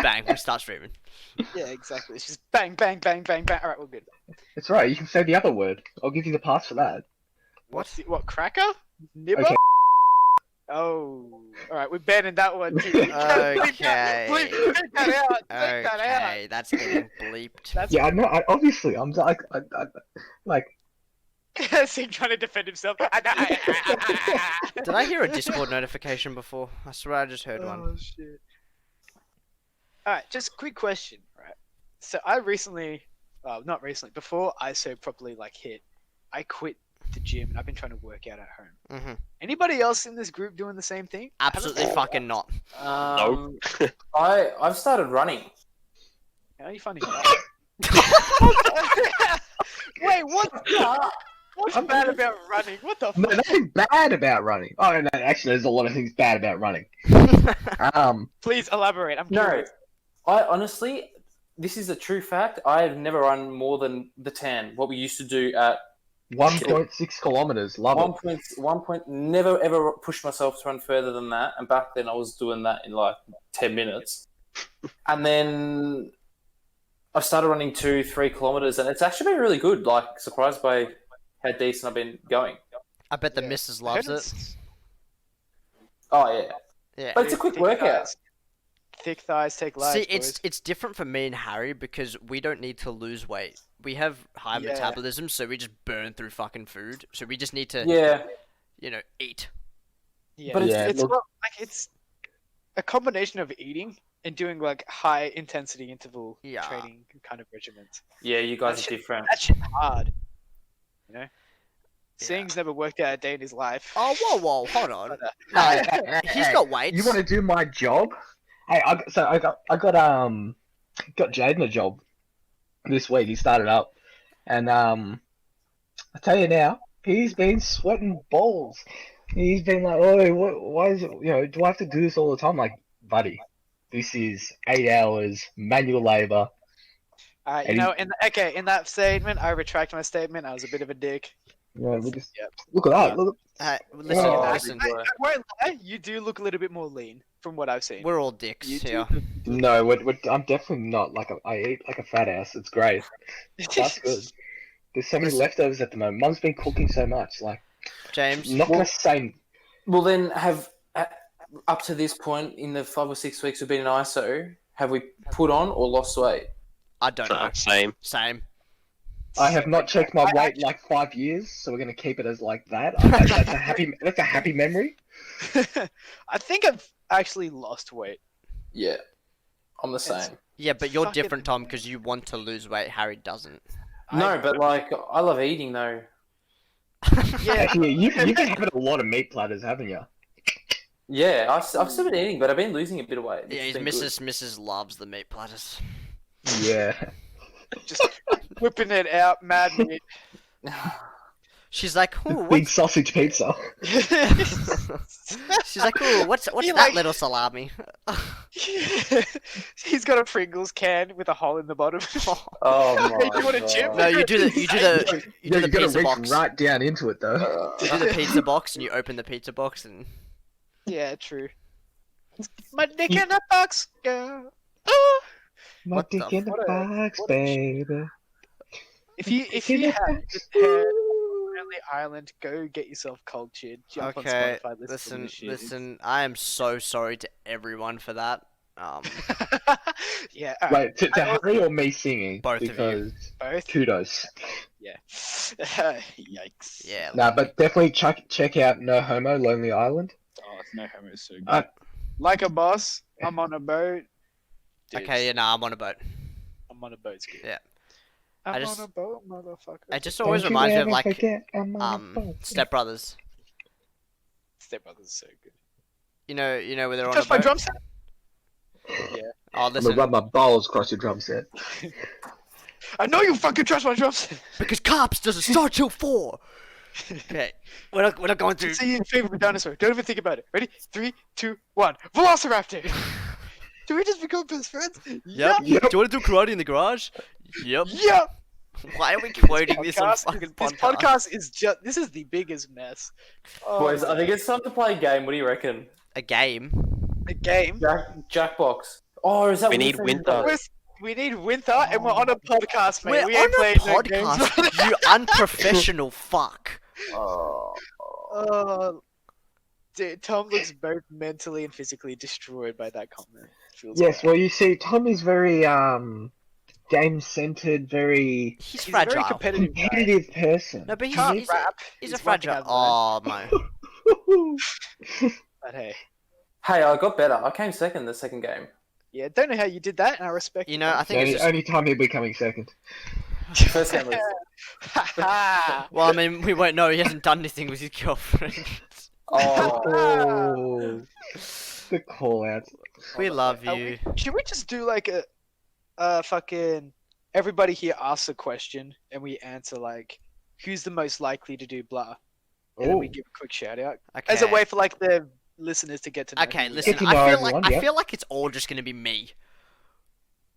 bang, we start streaming. Yeah, exactly. It's just bang, bang, bang, bang, bang. All right, we're good. That's right. You can say the other word. I'll give you the pass for that. What cracker? Nibber? Okay. Oh, all right. We're banning that one too. Okay. Bleep that out. Bleep that out. Okay, that's getting bleeped. That's Yeah, I know. Obviously, I'm like. Sim trying to defend himself. Did I hear a Discord notification before? I swear I just heard one. Oh shit. Alright, just quick question, right? So I recently, well, not recently, before ISO properly like hit, I quit the gym and I've been trying to work out at home. Hmm Anybody else in this group doing the same thing? Absolutely fucking not. I've started running. How are you finding Wait, what's bad about running? What the No, fuck? nothing bad about running. Oh no, actually, there's a lot of things bad about running. Please elaborate. I'm No, curious. I honestly, this is a true fact. I have never run more than the 10. What we used to do at 1.6 kilometers. Love it. 1 point, never ever pushed myself to run further than that. And back then I was doing that in like 10 minutes. And then I started running 2-3 kilometers, and it's actually been really good. Like, surprised by how decent I've been going. I bet the Yeah. missus loves it. It's- Oh yeah, Yeah. but it's a quick thick workout. thighs. Thick thighs take lives. See, boys. it's different for me and Harry because we don't need to lose weight. We have high Yeah. metabolism, so we just burn through fucking food. So we just need to, Yeah, eat. Yeah, But it's- it's look- not, like it's a combination of eating and doing like high intensity interval Yeah. training kind of regimens. yeah, you guys That are different. That shit's hard. You know? Sing's never worked out a day in his life. Oh, whoa, hold on. But, No, he's got weights. You want to do my job? Hey, I got Jaden a job this week. He started up, and I tell you now, he's been sweating balls. He's been like, oh, why is it? Do I have to do this all the time? Like, buddy, this is 8 hours manual labor. you And know, in that statement, I retract my statement. I was a bit of a dick. Look, Yep. look at that. Look, Listen, Oh, listen. I won't lie, you do look a little bit more lean from what I've seen. We're all dicks You here. no, I'm definitely not like I eat like a fat ass. It's great. That's good. There's so many leftovers at the moment. Mum's been cooking so much. Like, James, not gonna say. Well, then up to this point in the 5 or 6 weeks we've been in ISO, have we put on or lost weight? I don't know. Same. Same. I have not checked my weight in like 5 years, so we're gonna keep it as like that. That's a happy. That's a happy memory. I think I've actually lost weight. Yeah, I'm the It's- same. Yeah, but you're Fucking- different, Tom, because you want to lose weight. Harry doesn't. No, but like I love eating though. Yeah, Actually, you've been having a lot of meat platters, haven't you? Yeah, I've still been eating, but I've been losing a bit of weight. Yeah, It's his been missus loves the meat platters. Yeah. just whipping it out, mad meat. good. She's like, ooh, Big what's... sausage pizza. She's like, ooh, what's He that like- little salami? He's got a Pringles can with a hole in the bottom. Oh my You want a chip? No, you do the Yeah, the gotta pizza reach box. right down into it though. You do the pizza box and you open the pizza box and Yeah, true. My dick in a box, girl. Oh. My What dick the in the what a- box, what a baby. If you In the have box. Lonely Island, go get yourself cultured. Jump okay. on Spotify, listen to Listen, this shit. listen. I am so sorry to everyone for that. Yeah, alright, Wait, to Harry or me singing? Both of you. Because both. kudos. Yeah. Yikes. Yeah. Nah, but definitely check out No Homo, Lonely Island. Oh, no homo is so good. Uh, Like a boss, I'm on a boat. Dude, Okay. Yeah. Nah. I'm on a boat. I'm on a boat. It's good. Yeah. I'm I just- on a boat, motherfucker. It just always Don't you reminds me of ever like forget I'm on a boat. Step Brothers. Step Brothers is so good. You know where they're on a Touch my boat. drum set. Oh, I'm gonna listen. rub my balls across your drum set. I know you fucking trust my drum set. Because cops doesn't start till 4. Okay. We're not going through. See you in favor of a dinosaur. Don't even think about it. Ready? 3, 2, 1. Velociraptor. Do we just become best friends? Yep. Yep. Do you want to do karate in the garage? Yep. Yep. Why are we quoting this on Podcast- fucking This podcast? podcast is just. This is the biggest mess. Oh, Boys, I think it's time to play a game. What do you reckon? A game. a game. Jackbox. Oh, is that We need winter. We need winter, and we're on a podcast, mate. We're we on ain't a playing no games. podcast. You unprofessional fuck. Oh. Oh, dude, Tom looks both mentally and physically destroyed by that comment. Feels Yes, bad. well, you see, Tom is very game centered, very He's He's a very fragile. competitive guy. competitive person. No, but Can't he's rap. a He's fragile. working out Oh no. But hey, Hey, I got better. I came second the second game. yeah, don't know how you did that, and I respect You know, I think it's only, just. only time he'll be coming second. First game was. Ha Well, I mean, we won't know. He hasn't done anything with his girlfriend. Oh. Oh, the call out. We love Are you. Should we just do like a fucking everybody here asks a question and we answer like who's the most likely to do blah, and then we Oh. give a quick shout out Okay. as a way for like the listeners to get to know. Okay, who we listen. Get to I know feel everyone, like yeah. I feel like it's all just gonna be me.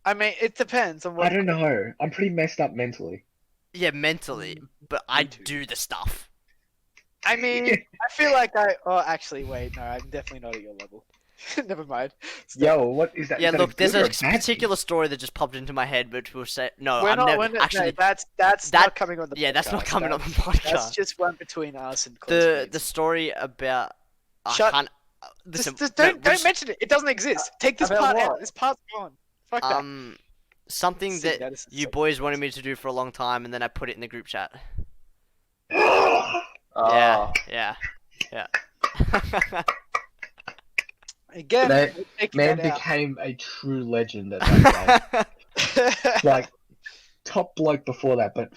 are. I mean, it depends on what. I don't know. I'm pretty messed up mentally. Yeah, mentally, but I too. do the stuff. I mean, I feel like I. Oh, actually, wait, no, I'm definitely not at your level. Never mind. Yo, what is that? Yeah, is that look, there's good or a bad thing? particular story that just popped into my head, which will say no. We're I'm not. never We're not actually. no, that's that- not coming on the. Yeah, that's not podcast. coming on the That's podcast. just one between us and close The mates. the story about. I Shut- can't. Listen, Just no, don't we'll mention it. It doesn't exist. Take this About part what? out. This part's gone. Fuck that. something See, that is you so- boys wanted me to do for a long time, and then I put it in the group chat. Oh. Yeah. Again, Man- we're taking Man that out. became a true legend at that game. Like, top bloke before that, but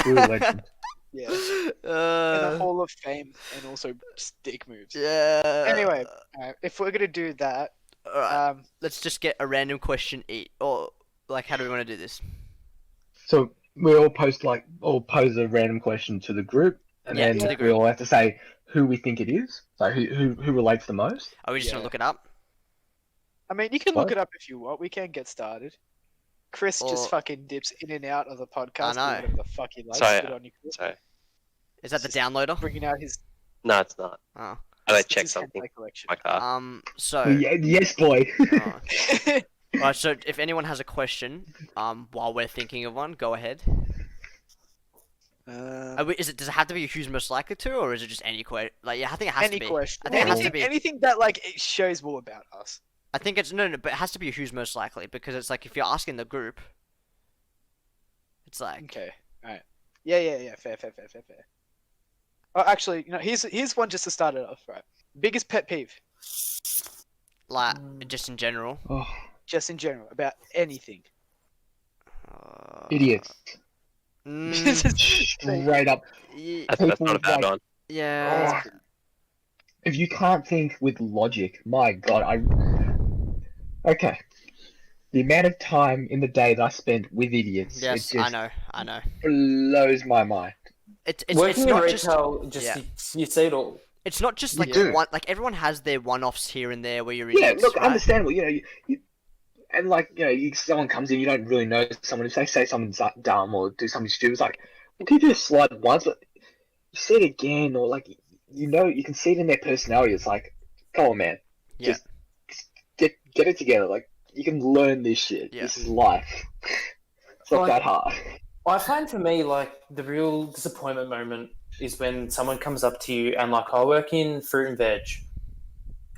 true legend. Yeah. In the uh, Hall of Fame and also stick moves. yeah. Anyway, if we're gonna do that, Alright, let's just get a random question or like, how do we want to do this? So we all pose a random question to the group, and Yeah, then to the we group. all have to say who we think it is. So who relates the most. Are we just Yeah. gonna look it up? I mean, you can What? look it up if you want. We can get started. Chris Or- just fucking dips in and out of the podcast. know. Do whatever the fuck he likes. Sorry, Good on you, Chris. So Is that the Just downloader? Bringing out his. no, it's not. Oh. I gotta it's check his something. hentai collection. My car. So. Yes, boy. Alright, so if anyone has a question, while we're thinking of one, go ahead. Does it have to be who's most likely to, or is it just any question? Like, yeah, I think it has any to be. question. I think it has to anything, be. anything that like it shows more about us. I think it's no, but it has to be who's most likely because it's like if you're asking the group, it's like Okay. All right. Yeah. Fair. Oh, actually, here's one just to start it off. Right. Biggest pet peeve, just in general. Oh, just in general, about anything. idiots. Mm, Straight up. That's not a bad like- one. yeah. If you can't think with logic, my god, Okay. The amount of time in the day that I spent with idiots, Yes, it just I know. blows my mind. it's Working in not just retail, yeah. you see it all. it's not just like do. one, like everyone has their one-offs here and there where you're Yeah, idiots, look, right? understandable. And like someone comes in, you don't really know someone. If they say something dumb or do something stupid, it's like, well, can you just slide once, but you see it again, or like you can see it in their personality. It's like, come on, man, Yeah. just get it together. Like you can learn this shit. Yeah. This is life. It's not Like- that hard. I find for me, like, the real disappointment moment is when someone comes up to you and, like, I work in fruit and veg.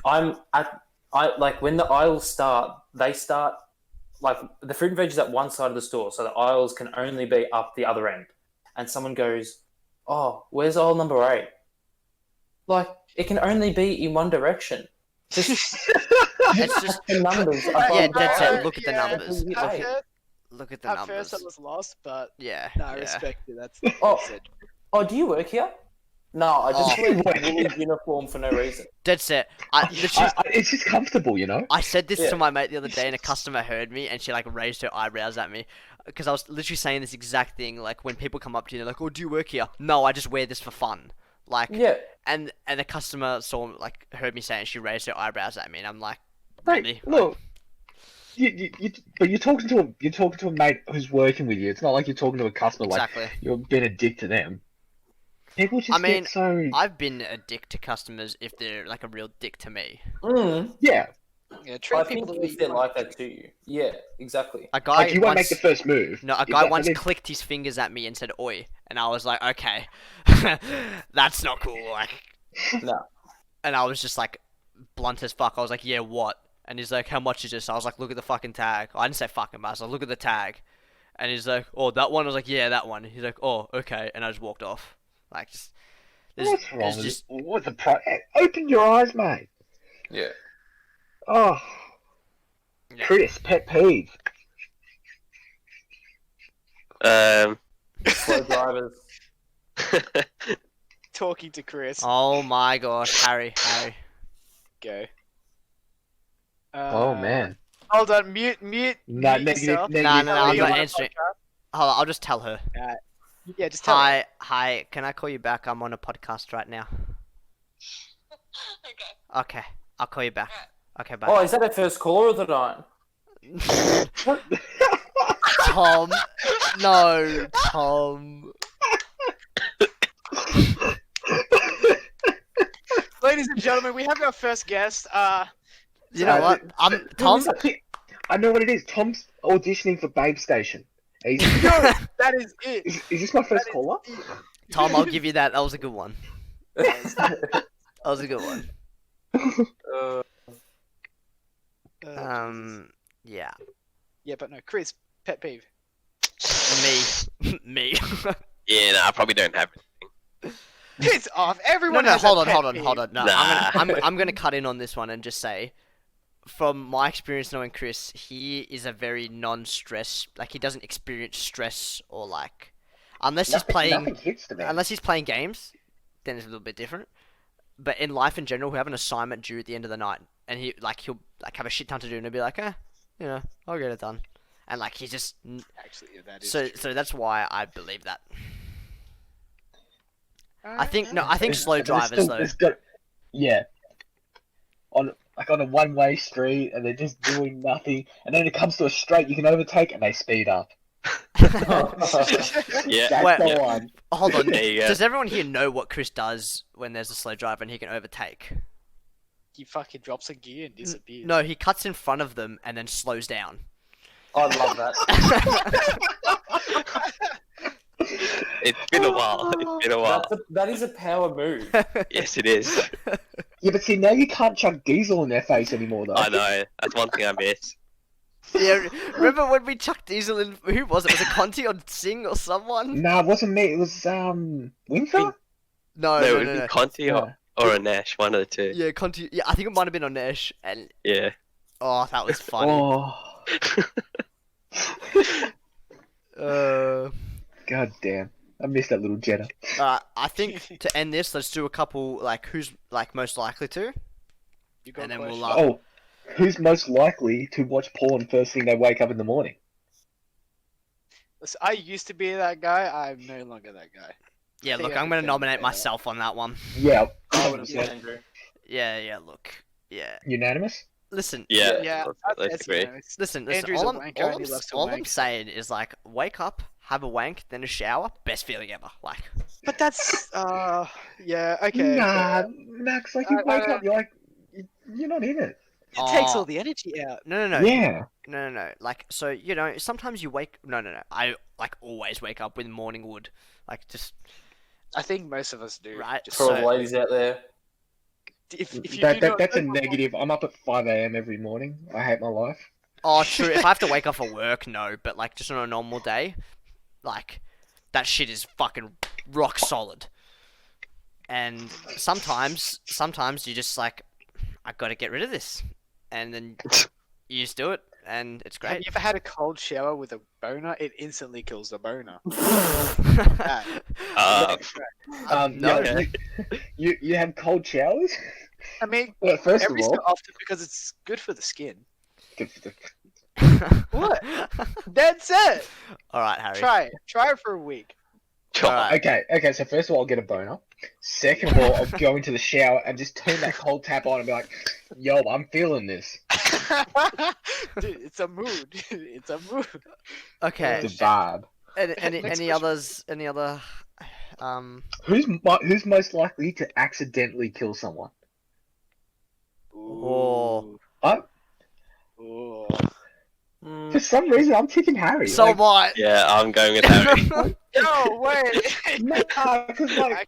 Like, when the aisles start, like, the fruit and veg is at one side of the store, so the aisles can only be up the other end. And someone goes, oh, where's aisle number 8? Like, it can only be in one direction. Just It's just the numbers. Yeah, above that's the- it. Look at the numbers. Yeah. Look at the At numbers. first I was lost, but Yeah. no, I yeah. respect it. That's Oh. that's it. Oh, do you work here? No, I just Oh. wear a woolly uniform for no reason. Dead set. I literally, It's just comfortable, you know. I said this Yeah. to my mate the other day, and a customer heard me, and she like raised her eyebrows at me, because I was literally saying this exact thing. Like when people come up to you, they're like, "Oh, do you work here?" No, I just wear this for fun. Like, Yeah. and the customer heard me saying, she raised her eyebrows at me, and I'm like, Mate, really? look. But you're talking to a mate who's working with you. It's not like you're talking to a customer like Exactly. you're being a dick to them. People just I mean, get so I've been a dick to customers if they're like a real dick to me. yeah. Yeah, I treat think people the way if you they're want like that to you. Yeah, exactly. A guy Like you won't once, make the first move. no, a If guy that- once if- clicked his fingers at me and said "Oi," and I was like, okay, that's not cool. Like, No. and I was just like blunt as fuck. I was like, yeah, what? And he's like, how much is this? I was like, look at the fucking tag. I didn't say fucking, but I was like, look at the tag. And he's like, oh, that one. I was like, yeah, that one. He's like, oh, okay. And I just walked off. Like, just, What's wrong there's with just, What's the Open your eyes, mate. Yeah. Oh, Yeah. Chris, pet peeve. Slow drivers. talking to Chris. oh my gosh, Harry. Go. Oh man. Hold on, mute No, mute negative, yourself. negative. No, no, no, I'm You not on a answering. podcast? Hold on, I'll just tell her. Yeah, just tell her. Hi, can I call you back? I'm on a podcast right now. Okay, I'll call you back. Okay, bye. Oh, is that our first caller of the night? What? Tom. No, Tom. Ladies and gentlemen, we have our first guest. You know what? Tom. I know what it is. Tom's auditioning for Babe Station. He's, No, that is it. is this my first That is caller? it. Tom, I'll give you that. That was a good one. That was a good one. Yeah. Yeah, but no, Chris, pet peeve. Me. Me. Yeah, no, I probably don't have it. Piss off. No, Everyone no, has hold a on, pet hold on, peeve. hold on. No, Nah. I'm gonna cut in on this one and just say, from my experience knowing Chris, he is a very non-stress. Like he doesn't experience stress or like, unless he's playing, Nothing hits the man. unless he's playing games, then it's a little bit different. But in life in general, we have an assignment due at the end of the night, and he'll have a shit ton to do, and he'll be like, I'll get it done, and like he's just Actually, yeah, that is so that's why I believe that. true. I think slow There's drivers still- though. yeah. On a one-way street, and they're just doing nothing, and then it comes to a straight you can overtake, and they speed up. Yeah. That's Wait, the yeah. one. Hold on. There you go. Does everyone here know what Chris does when there's a slow driver and he can overtake? He fucking drops a gear and disappears. No, he cuts in front of them and then slows down. I love that. It's been a while. It's been a while. That is a power move. Yes, it is. Yeah, but see, now you can't chuck diesel in their face anymore, though. I know. That's one thing I miss. Yeah, remember when we chucked Diesel in? Who was it? Was it Conti or Singh or someone? Nah, it wasn't me. It was Winter. No, No, no, it would no, be no. Conti or a Nash, one of the two. Yeah, Conti. Yeah, I think it might have been on Nash, and Yeah. oh, that was funny. Oh, god damn! I missed that little Jetta. I think to end this, let's do a couple like who's like most likely to, You got and a then we'll question? Oh, who's most likely to watch porn first thing they wake up in the morning? Listen, I used to be that guy. I'm no longer that guy. Yeah, think look, I I'm could gonna get nominate better. myself on that one. Yeah, I would have 100%. said Andrew. Yeah, look. Yeah. Unanimous. Listen, Yeah, Yeah, let's I'd say agree. it's listen. Andrew's All a I'm, wanker all and I'm, he loves to all I'm wank, so- saying is like, wake up, have a wank, then a shower. Best feeling ever. Like, But that's yeah, okay. Nah, fair. Max. Like you I- wake up, you're like, you're not in it. It takes Oh. all the energy out. no. Yeah. No. Like, so sometimes you wake. No. I like always wake up with morning wood. Like, just I think most of us do. Right, Just For all So- the ladies out there. if you That, do not that's a know- negative. I'm up at 5 a.m. every morning. I hate my life. oh, true. If I have to wake up for work, no. But like, just on a normal day, like, that shit is fucking rock solid. And sometimes you just like, I gotta get rid of this, and then you just do it, and it's Have great. you ever had a cold shower with a boner? It instantly kills the boner. No. Yeah, you have cold showers. I mean, Well, first of every so all, often because it's good for the skin. What? That's it. All right, Harry. Try it for a week. Alright. okay. So first of all, I'll get a boner. Second of all, I'll go into the shower and just turn that cold tap on and be like, "Yo, I'm feeling this." Dude, it's a mood. It's a mood. Okay. The vibe. Any Next any question. others? Any other? Who's most likely to accidentally kill someone? Oh. I, Ooh. for some reason, I'm picking Harry. So like, what? Yeah, I'm going with Harry. No, wait. nah, 'cause, like,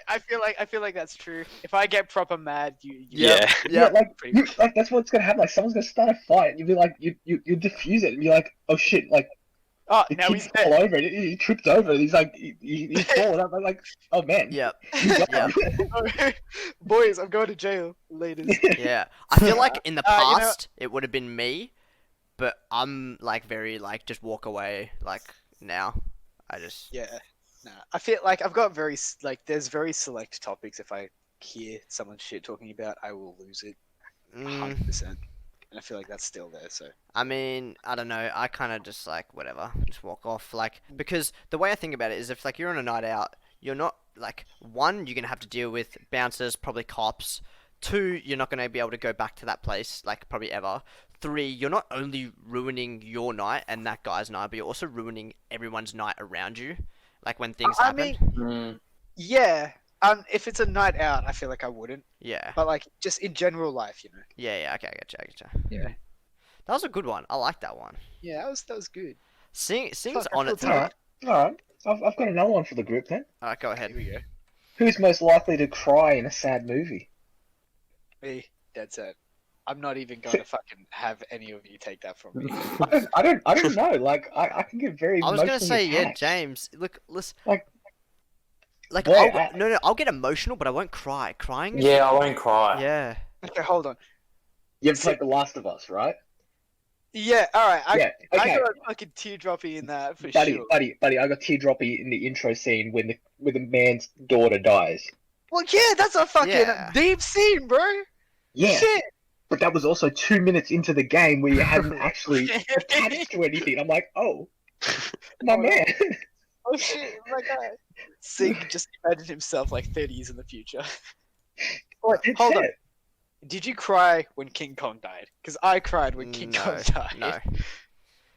Actually, I feel like that's true. If I get proper mad, you Yeah. yeah, like, pretty you, like that's what's gonna happen. Like, someone's gonna start a fight, and you'll be like, you diffuse it, and you're like, oh shit, like Oh, the now kid he's fall dead. over, and he tripped over, and he's like, he's falling up. I'm like, oh man, Yep. you got Yeah. him. Boys, I'm going to jail later. Yeah. I feel like in the you know- past it would have been me, but I'm like very like just walk away. Like now, I just. Yeah. Nah, I feel like I've got there's very select topics. If I hear someone shit talking about, I will lose it Mm, 100%. And I feel like that's still there. So I mean, I don't know. I kind of just like whatever, just walk off. Like because the way I think about it is, if like you're on a night out, you're not like one, you're gonna have to deal with bouncers, probably cops. Two, you're not gonna be able to go back to that place like probably ever. Three, you're not only ruining your night and that guy's night, but you're also ruining everyone's night around you. Like when things I happen. mean- yeah. If it's a night out, I feel like I wouldn't. Yeah. But like just in general life, Yeah. Okay, I getcha. Yeah. That was a good one. I like that one. Yeah, that was good. Sing's Fuck, I on feel it tired. tonight. All right, I've got another one for the group then. Alright, go ahead. Here we go. Who's most likely to cry in a sad movie? Me, dead set. I'm not even going to fucking have any of you take that from me. I don't know. Like, I can get very. I was gonna emotionally say, yeah, attached. James. Look, listen. Like- Like, Boy, no, I'll get emotional, but I won't cry. Crying is... Yeah, I won't cry. Yeah. Okay, hold on. You've played The Last of Us, right? Yeah, alright. I Okay, got fucking teardroppy in that for buddy, sure. buddy. I got teardroppy in the intro scene when the man's daughter dies. Well, yeah, that's a fucking Yeah. deep scene, bro. Yeah, Shit. but that was also 2 minutes into the game where you hadn't actually attached to anything. I'm like, oh, my Oh, man. Oh shit, oh my god. Sig just imagined himself like 30 years in the future. That's Hold on. it. Did you cry when King Kong died? Because I cried when King Kong died. No.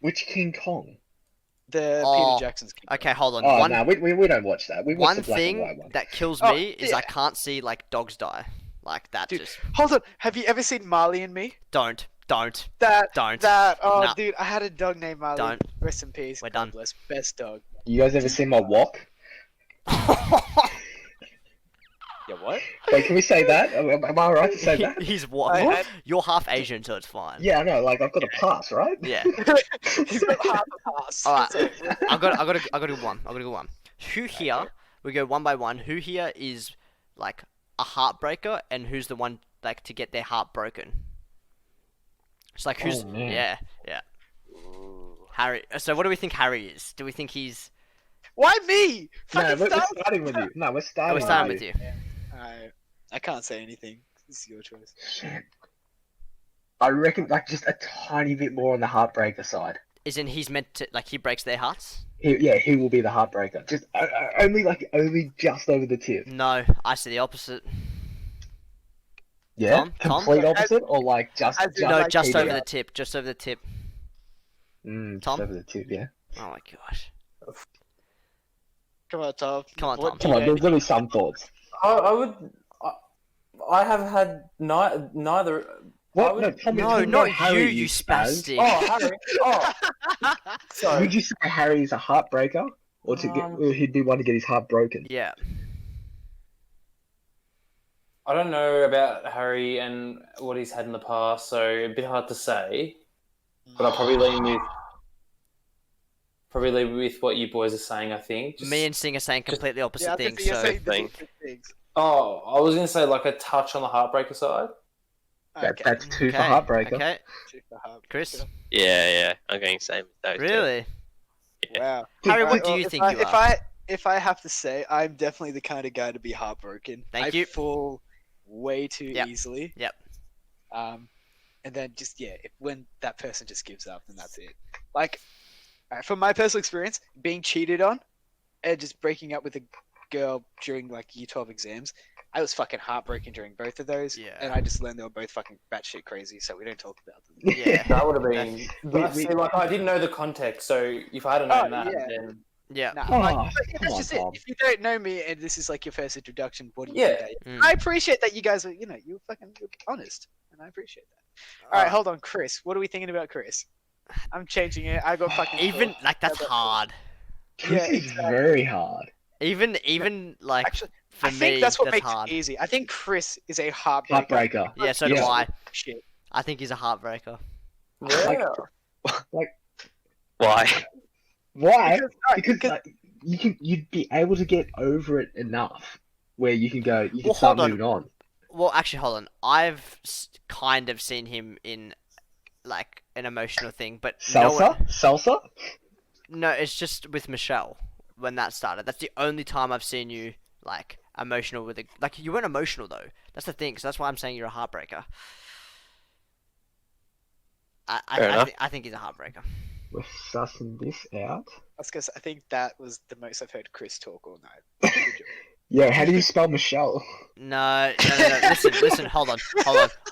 Which King Kong? The Oh, Peter Jackson's King Kong. Okay, hold on. Oh one no, we don't watch that. We watch one the black and white thing one. that kills Oh, me is I yeah. can't see like dogs die. Like that. Dude. Just Hold on. Have you ever seen Marley and Me? don't. That. Don't. Oh, Nah. dude, I had a dog named Marley. Don't. Rest in peace. We're God done. Bless. Best dog. You guys ever seen my walk? Yeah, what? Wait, can we say that? Am I alright to say that? He's what? I- You're half Asian, so it's fine. Yeah, I know. Like I've got a pass, right? Yeah. He's got half a pass. All right. So- I got a good one. Who here? We go one by one. Who here is like a heartbreaker, and who's the one like to get their heart broken? It's like who's Oh, man. yeah. Harry. So what do we think Harry is? Do we think he's? Why me? No, Fucking we're stop. starting with you. No, we're Oh, starting. we're starting with you. I can't say anything. This is your choice. Shit. I reckon like just a tiny bit more on the heartbreaker side. Isn't he's meant to like he breaks their hearts? He will be the heartbreaker. Just only just over the tip. No, I see the opposite. Yeah, Tom? complete opposite, or like just As in, No, like, just TB. over the tip. Just over the tip. Tom? Tom? Over the tip. Yeah. Oh my gosh. Come on, Tom. Come on, What Tom. do Come you on, know? there's gonna be some thoughts. I would. I have had neither. What? would- No, Tom, No, it's not Harry, you spaz. spastic. Oh, Harry. Oh, sorry. Would you say Harry's a heartbreaker, or or he'd be one to get his heart broken? Yeah. I don't know about Harry and what he's had in the past, so a bit hard to say. But I'll probably lean with what you boys are saying. I think. Me and Sing are saying completely opposite Yeah, I things. think you're So saying Thing. different things. Oh, I was gonna say like a touch on the heartbreaker side. Okay. That's two for okay, heartbreaker. Okay, Super hard. Chris. Yeah. I'm going same with those. two. Really? Wow. Harry, Alright, what do well, you if think I, you if are? if I have to say, I'm definitely the kind of guy to be heartbroken. Thank I you. fall way too Yep. easily. Yep. And then just when that person just gives up, then that's it. Like, from my personal experience, being cheated on and just breaking up with a girl during like Year 12 exams, I was fucking heartbroken during both of those. Yeah. And I just learned they were both fucking batshit crazy, so we don't talk about them. Yeah. That would have been. We- See, like I didn't know the context, so if I had known that, yeah. then Yeah. Nah, Oh, like, but come that's on, just it. Tom. If you don't know me and this is like your first introduction, what do you Yeah. think? Mm. I appreciate that you guys are, you're fucking honest, and I appreciate that. All right, Uh, hold on, Chris. What are we thinking about Chris? I'm changing it. I got fucking Even four. like that's Yeah, but- hard. Chris Yeah, is exactly. very hard. Even like Actually, for I think me, that's what makes hard. it easy. I think Chris is a heartbreaker. Heartbreaker. Yeah, so do Yeah. I. Shit. I think he's a heartbreaker. yeah. Why? Why? Because, Because you'd be able to get over it enough where you can Well, start hold on. moving on. Well, actually, hold on. I've kind of seen him in like an emotional thing, but Salsa? no, it's just with Michelle when that started. That's the only time I've seen you like emotional with like you weren't emotional though. That's the thing. So that's why I'm saying you're a heartbreaker. Fair enough. I think he's a heartbreaker. We're sussing this out. that's because I think that was the most I've heard Chris talk all night. Good job. Yeah, how do you spell Michelle? No. Listen. Hold on.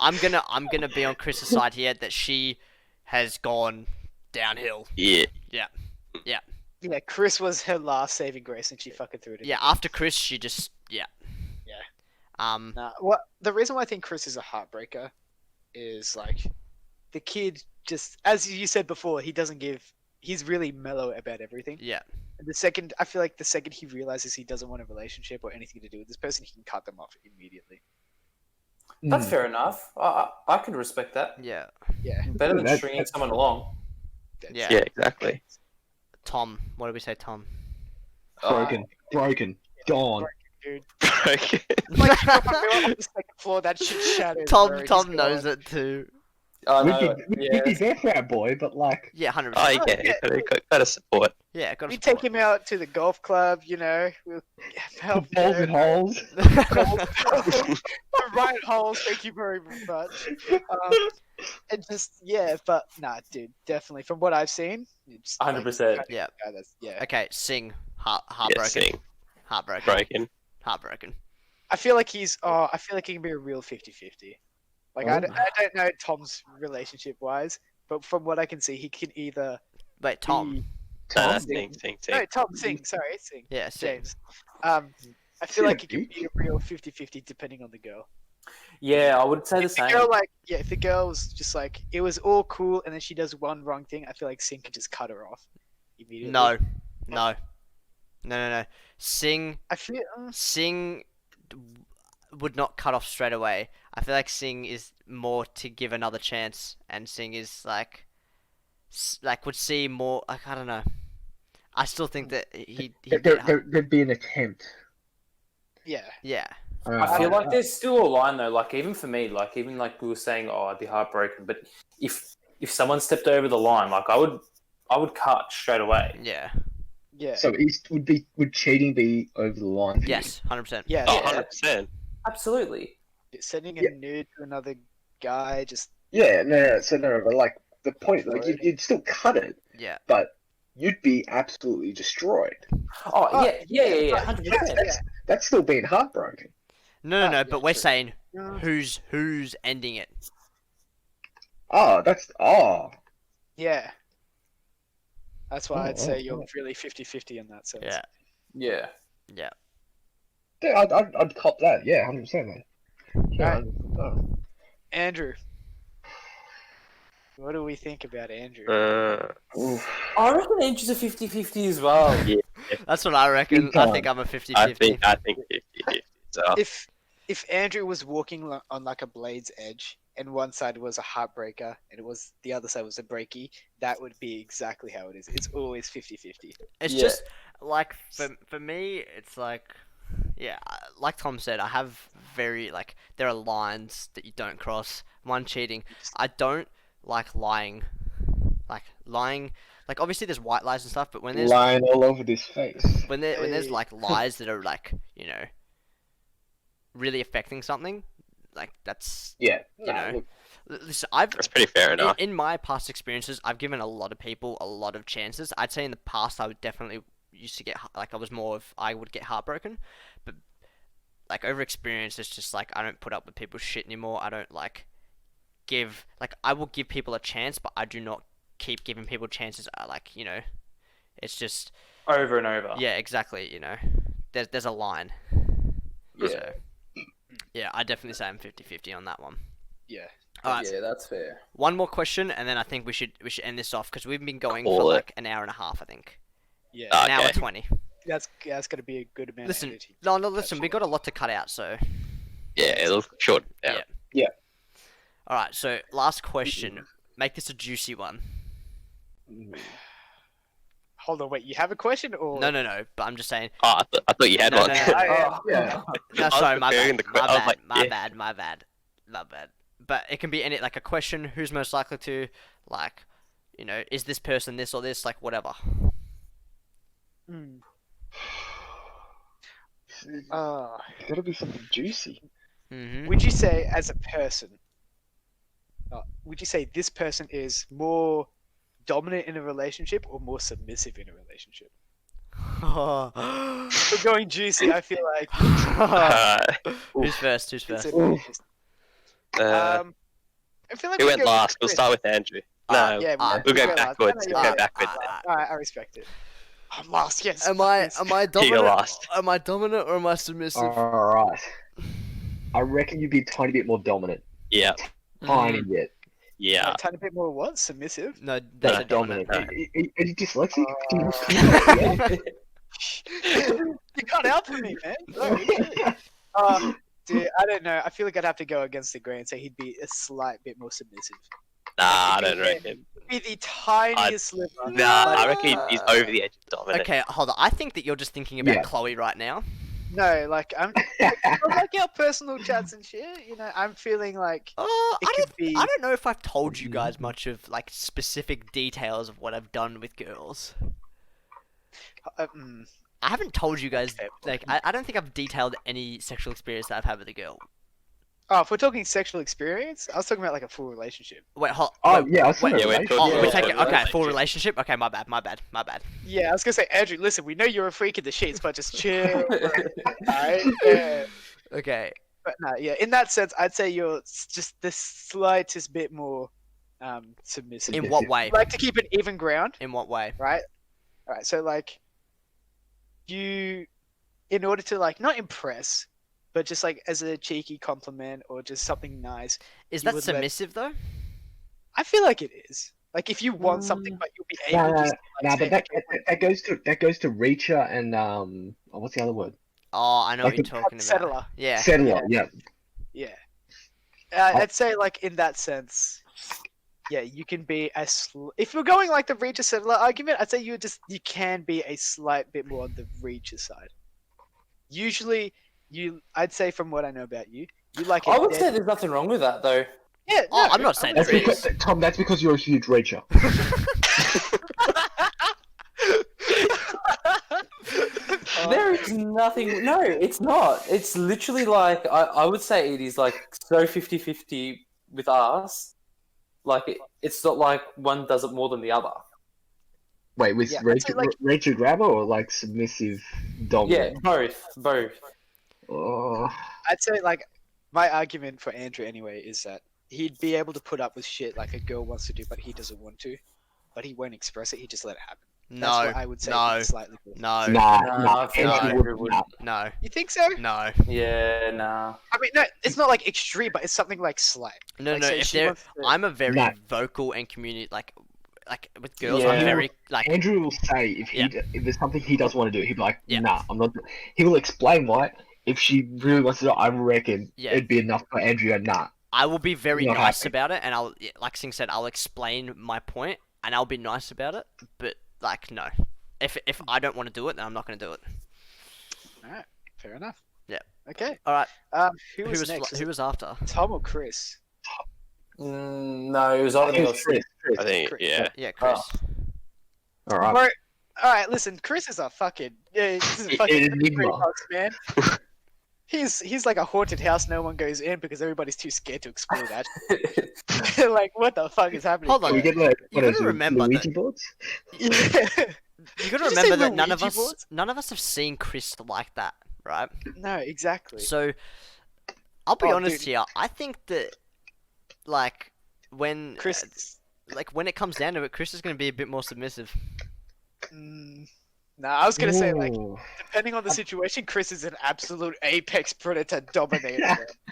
I'm gonna be on Chris's side here that she has gone downhill. Yeah. Yeah, Chris was her last saving grace, and she fucking threw it in. Yeah, after Chris, she just Yeah. Nah. What the reason why I think Chris is a heartbreaker is like the kid just, as you said before, he's really mellow about everything. Yeah. And I feel like the second he realizes he doesn't want a relationship or anything to do with this person, he can cut them off immediately. That's Hmm. fair enough. I could respect that. Yeah. Yeah. Better than That- stringing someone along. That's- Yeah. Yeah, exactly. Tom. What did we say, Tom? Broken. Gone. Dude. Okay. Like, if I go up the second floor, that shit shatters. Tom bro. Tom He's knows gone. it too. I We'd know. be there for our boy, but like, Yeah, 100%. Oh yeah, gotta support. Yeah, got We to take him out to the golf club, we'll help balls and holes. the right holes. Thank you very much. And just but nah, dude, definitely from what I've seen, it's 100%. Yeah. Yeah. Okay, Sing. Yeah, Heartbroken. sing. Heartbroken. Broken. Heartbroken. I feel like he can be a real 50-50. Like I Oh. don't know Tom's relationship wise, but from what I can see, he can either Wait, Tom. be- No, Tom? that's sing. No, Tom sing. Sorry, sing. Yeah, Sing. James. I feel like it can be a real 50-50 depending on the girl. Yeah, I would say the If the same. girl if the girl was just like it was all cool and then she does one wrong thing, I feel like Sing could just cut her off immediately. No. Sing I feel would not cut off straight away. I feel like Sing is more to give another chance, and Sing is like would see more. Like I don't know. I still think that he There'd be an attempt. yeah. yeah. I feel like there's still a line though. Like even for me, like even like we were saying, oh, I'd be heartbroken. But if someone stepped over the line, like I would cut straight away. Yeah. Yeah. So would cheating be over the line? for you? Yes. 100%. yeah. Oh, yeah. 100%. Absolutely. Sending a Yeah. nude to another guy just Yeah, no. So no, but like the point, like you'd still cut it. Yeah. but you'd be absolutely destroyed. Oh, Oh, yeah, right, 100%. yeah. That's still being heartbroken. No, Yeah, but we're true. saying Yeah. who's ending it. Yeah. That's why I'd say Oh, you're really 50-50 in that sense. Yeah. Yeah. Yeah. Yeah, I'd cop that. Yeah, 100%, man. Yeah, Andrew. What do we think about Andrew? Oof. I reckon Andrew's a 50-50 as well. Yeah. That's what I reckon. Big I time. think I'm a 50-50. I think 50-50. So If Andrew was walking on like a blade's edge and one side was a heartbreaker and the other side was a breaky, that would be exactly how it is. It's always 50-50. It's Yeah. just like for me, it's like, yeah, like Tom said, I have very like there are lines that you don't cross. One, cheating. I don't like lying. Like obviously there's white lies and stuff, but when there's Lying all over this face. when there's Hey. like lies that are like, really affecting something, like that's Yeah. know. Look, listen, that's pretty fair enough. in my past experiences, I've given a lot of people a lot of chances. I'd say in the past I would definitely used to get like I would get heartbroken, but like over experience, it's just like I don't put up with people's shit anymore. I don't like I will give people a chance, but I do not keep giving people chances. It's just Over and over. yeah, exactly. There's a line. Yeah. So, yeah, I definitely say I'm 50-50 on that one. Yeah. All right, Yeah, that's fair. one more question, and then I think we should end this off because we've been going for Call it. like an hour and a half. I think Yeah. Ah, an hour Okay. 20. That's going to be a good amount Listen, of editing. no, listen, we got a lot to cut out, so Yeah, it'll short. Yeah. Yeah. all right. So last question, make this a juicy one. Hold on, wait. You have a question or No, but I'm just saying. Oh, I thought you had No, one. no, no. I- Yeah. No, was sorry, my preparing bad, the que- I was like, yeah. my bad. But it can be any like a question. Who's most likely to, like, is this person this or this, like whatever. Hmm. Gotta be something juicy. Would you say, as a person, would you say this person is more dominant in a relationship or more submissive in a relationship? For going juicy, I feel like Who's first? it's Who's first? I feel like Who we went go with last? We'll Chris. start with Andrew. No, Yeah, we'll go last. backwards. No, We'll you're go right. backwards. Alright, I respect it. I'm last. Yes. Am I yes. dominant? lost. Am I dominant or am I submissive? Alright. I reckon you'd be a tiny bit more dominant. Yeah, Tiny bit. yeah. A tiny bit more what? Submissive? No, that's a No, dominant. no. Are you dyslexic? You can't help me, man. Sorry. Dude, I don't know. I feel like I'd have to go against the grain and say he'd be a slight bit more submissive. Nah, I don't reckon. Be the tiniest sliver. Nah, but- I reckon he's over the edge of dominant. Okay, hold on. I think that you're just thinking about Yeah. Chloe right now. No, like I'm from, like our personal chats and shit. I'm feeling like Oh, it could be. I don't know if I've told you guys much of like specific details of what I've done with girls. I haven't told you guys Okay. like I don't think I've detailed any sexual experience that I've had with a girl. Oh, if we're talking sexual experience, I was talking about like a full relationship. Wait, hold. Oh, wait, yeah, I was wait, Yeah, we're talking talking oh, Yeah, we're yeah, taking yeah. okay, full relationship. Okay, my bad. Yeah, I was gonna say, Andrew, listen, we know you're a freak in the sheets, but just chill. Alright? Yeah. Okay, But no, yeah, in that sense, I'd say you're just the slightest bit more submissive. in what way? You like to keep an even ground, In what way? right? All right, so like you, in order to like not impress, but just like as a cheeky compliment or just something nice, Is You that would let- submissive though? I feel like it is. Like if you want something, but you'll be able to. Just, No, like, but say, that goes to reacher and what's the other word? Oh, I know what Like you're talking about. settler. Yeah. Settler. Yeah. Yeah. I'd say like in that sense, yeah, you can be if we're going like the reacher settler argument, I'd say you can be a slight bit more on the reacher side. Usually, I'd say from what I know about you, you like. I would say there's nothing wrong with that, though. Yeah. Oh, no, I'm not saying That's there because is. Tom. That's because you're a huge reacher. There is nothing. No, it's not. It's literally like, I would say it is like so 50-50 with us. Like, it's not like one does it more than the other. Wait, with Yeah, I'd ready say, to, like- ready to grabber or like submissive Yeah, dominant? both. Oh, I'd say like my argument for Andrew anyway is that he'd be able to put up with shit like a girl wants to do, but he doesn't want to, but he won't express it. He just let it happen. That's No, what I would say. no, is slightly different. no, nah, I feel like Andrew Andrew would would- not. no, You think so? no, Yeah, nah. I mean, no, it's not like extreme, but it's something like slight. no, Like, no. say If she they're, wants to- I'm a very No. vocal and community like with girls. I'm Yeah. very like Andrew will say if Yeah. if there's something he doesn't want to do, he'd be like, Yeah. nah, I'm not. He will explain why. If she really wants to do it, I reckon Yeah. it'd be enough for Andrew to go, nah. I will be very Not nice happy. about it, and I'll like Singh said, I'll explain my point, and I'll be nice about it. But like, no, if I don't want to do it, then I'm not going to do it. Alright, fair enough. Yeah. Okay. All right, Who was next? who was after? Tom or Chris? No, it was either me or Chris, Chris. I think, Chris. yeah. Yeah, Chris. All right. Bro, alright, listen, Chris is a fucking this is a fucking Enigma. $3, man. He's like a haunted house no one goes in because everybody's too scared to explore that. Like, what the fuck is happening? Hold Can on. we get like You what is gotta it, remember Luigi that- boards? Yeah. You got Did to you remember say that none of Luigi us boards? have seen Chris like that, right? No, exactly. So, I'll be Oh, honest dude. here. I think that, like, when Chris, when it comes down to it, Chris is going to be a bit more submissive. nah, I was gonna say like, Ooh. depending on the situation, Chris is an absolute apex predator dominator.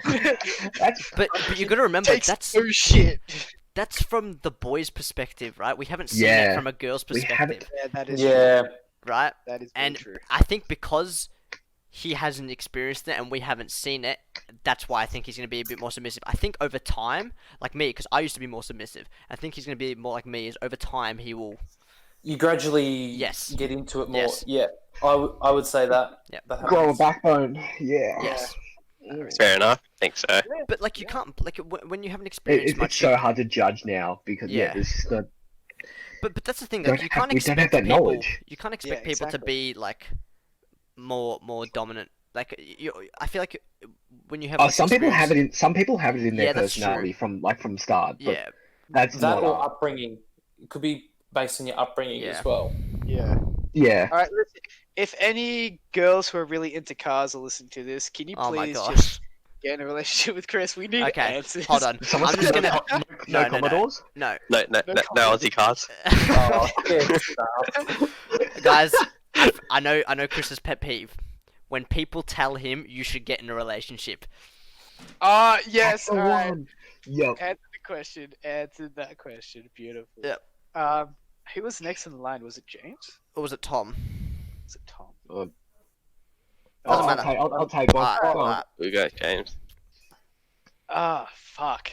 man. That's But you got to remember Takes that's no shit. that's from the boy's perspective, right? We haven't seen it Yeah. from a girl's We haven't- perspective, Yeah, that is Yeah, true. right? That is very And true. I think because he hasn't experienced it and we haven't seen it, that's why I think he's going to be a bit more submissive. I think over time, like me, because I used to be more submissive, I think he's going to be more like me. Is over time he will. you gradually Yes. get into it more. Yes. Yeah, I would say that. Yeah. that grow a happens. backbone. Yeah. Yes, Fair enough. think so. but like you can't like when you haven't experienced It's much. so hard to judge now because Yeah. there's just not. But that's the thing. Don't Like, you have- can't we don't have expect that people. knowledge. You can't expect Yeah, people to exactly. be like more dominant. Like I feel like when you have. Oh, less some people have experience- it in. Some people have it in their Yeah, that's true. personality from the start. But Yeah, that's That not. or upbringing. It could be based on your upbringing Yeah. as well. Yeah. Yeah. All right. Listen, if any girls who are really into cars are listening to this, can you Oh my please gosh. just get in a relationship with Chris? We need Okay, answers. hold on. Someone's I'm just no, gonna. no, No, no, no. Commodores. No, No, no, no, no Aussie cars. Oh, yeah, stop. guys, I know Chris's pet peeve. When people tell him you should get in a relationship. Ah, yes. That's the All right. one. Yep. Answer the question. Answer that question. Beautiful. Yep. Who was next in the line? Was it James? Or was it Tom? Was it Tom? Doesn't I'll matter. I'll take one. Alright, Go on. alright. We go, James. Ah, fuck.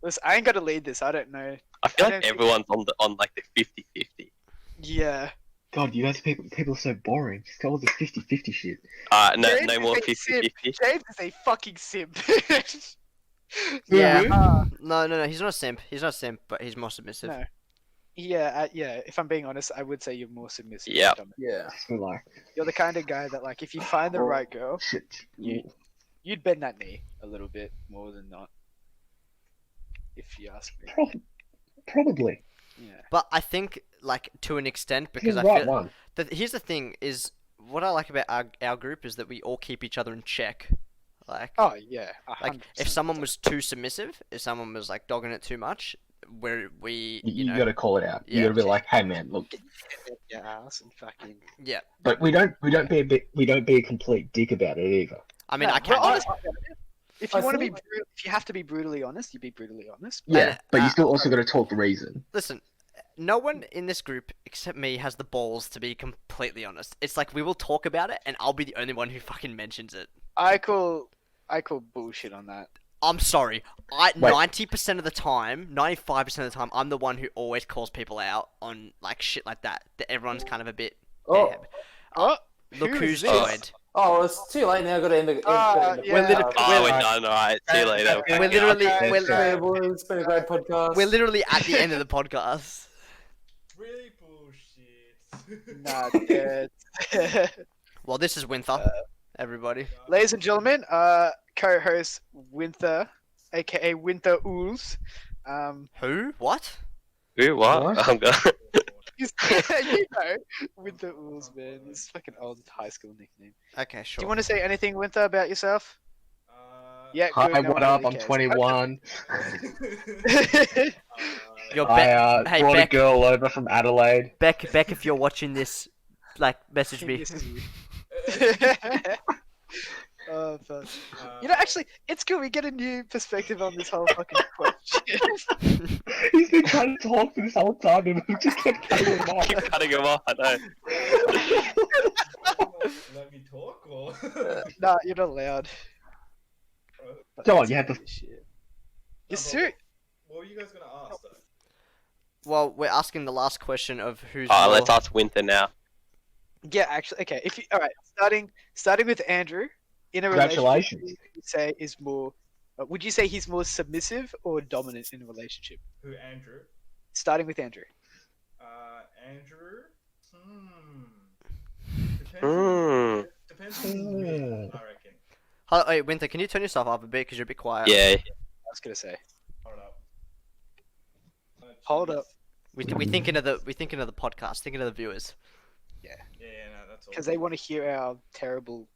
Listen, I ain't got to lead this. I don't know. I feel I like don't think- everyone's on like the 50-50. Yeah. God, you guys people are so boring. Just go all the 50-50 shit. No, James no is more a 50-50. James is a fucking simp. Yeah. Ah, No. He's not a simp. He's not a simp, but he's more submissive. No. yeah. If I'm being honest, I would say you're more submissive. than Yep. dominant. Yeah. Just be like, You're the kind of guy that, like, if you find the right girl, shit. you'd bend that knee a little bit more than not. If you ask me. Probably. Yeah. But I think, like, to an extent, He's because the I right feel one. here's the thing: is what I like about our group is that we all keep each other in check. Like, Oh yeah. like 100%. if someone was too submissive, if someone was like dogging it too much, where we, You, know, got to call it out. Yeah. You got to be like, hey man, look. your ass and fucking. yeah. But we don't be a complete dick about it either. I mean, No, I we're can't. honest. If you I want to be, think- if you have to be brutally honest, you be brutally honest. Yeah, but you uh, still also got to talk reason. Listen, no one in this group except me has the balls to be completely honest. It's like we will talk about it, and I'll be the only one who fucking mentions it. I call bullshit on that. I'm sorry. Wait. 90% of the time, 95% of the time, I'm the one who always calls people out on like shit like that. That everyone's kind of a bit. Oh, eh, Oh, look who who's is this? joined. oh, it's too late now. Got to end the. Yeah. We're literally- Oh, we're done. Alright, see you later. We're literally, Okay, we're, okay. Yeah, boys, it's been a great podcast. we're literally at the end of the podcast. Really bullshit. Nah, dead. Well, this is Winther, everybody. Ladies and gentlemen, co-host Winther, aka Winther Ools. Who? What? Who? What? What? I'm gonna... You know, Winter Ools, man. His fucking old high school nickname. Okay, Do sure. you want to say anything, Winter, about yourself? Yeah, Hi, good. no what one up? really I'm cares. 21. You're I Hey, brought Beck. a girl over from Adelaide. Beck, if you're watching this, like, message me. This is you. Oh, fuck. You know, actually, it's good. We get a new perspective on this whole fucking question. He's been trying to talk for this whole time and we just kept cutting him off. Keep cutting him off. I know. Let me talk, or Nah, you're not allowed. Go on, you have to. Shit. You're serious? what were you guys gonna ask though? Well, we're asking the last question of who's Alright, more... let's ask Winter now. Yeah, actually, okay. If you, all right, starting with Andrew, in a Congratulations. relationship, would you say is more? Would you say he's more submissive or dominant in a relationship? Who, Andrew? Starting with Andrew. Andrew? Depends. Hmm. Depends on who you're with, I reckon. Hold, wait, Winter, can you turn yourself up a bit because you're a bit quiet? Yeah. I was gonna say. Hold up. Hold up. We thinking of the podcast, thinking of the viewers. Yeah, no, that's all. Because they want to hear our terrible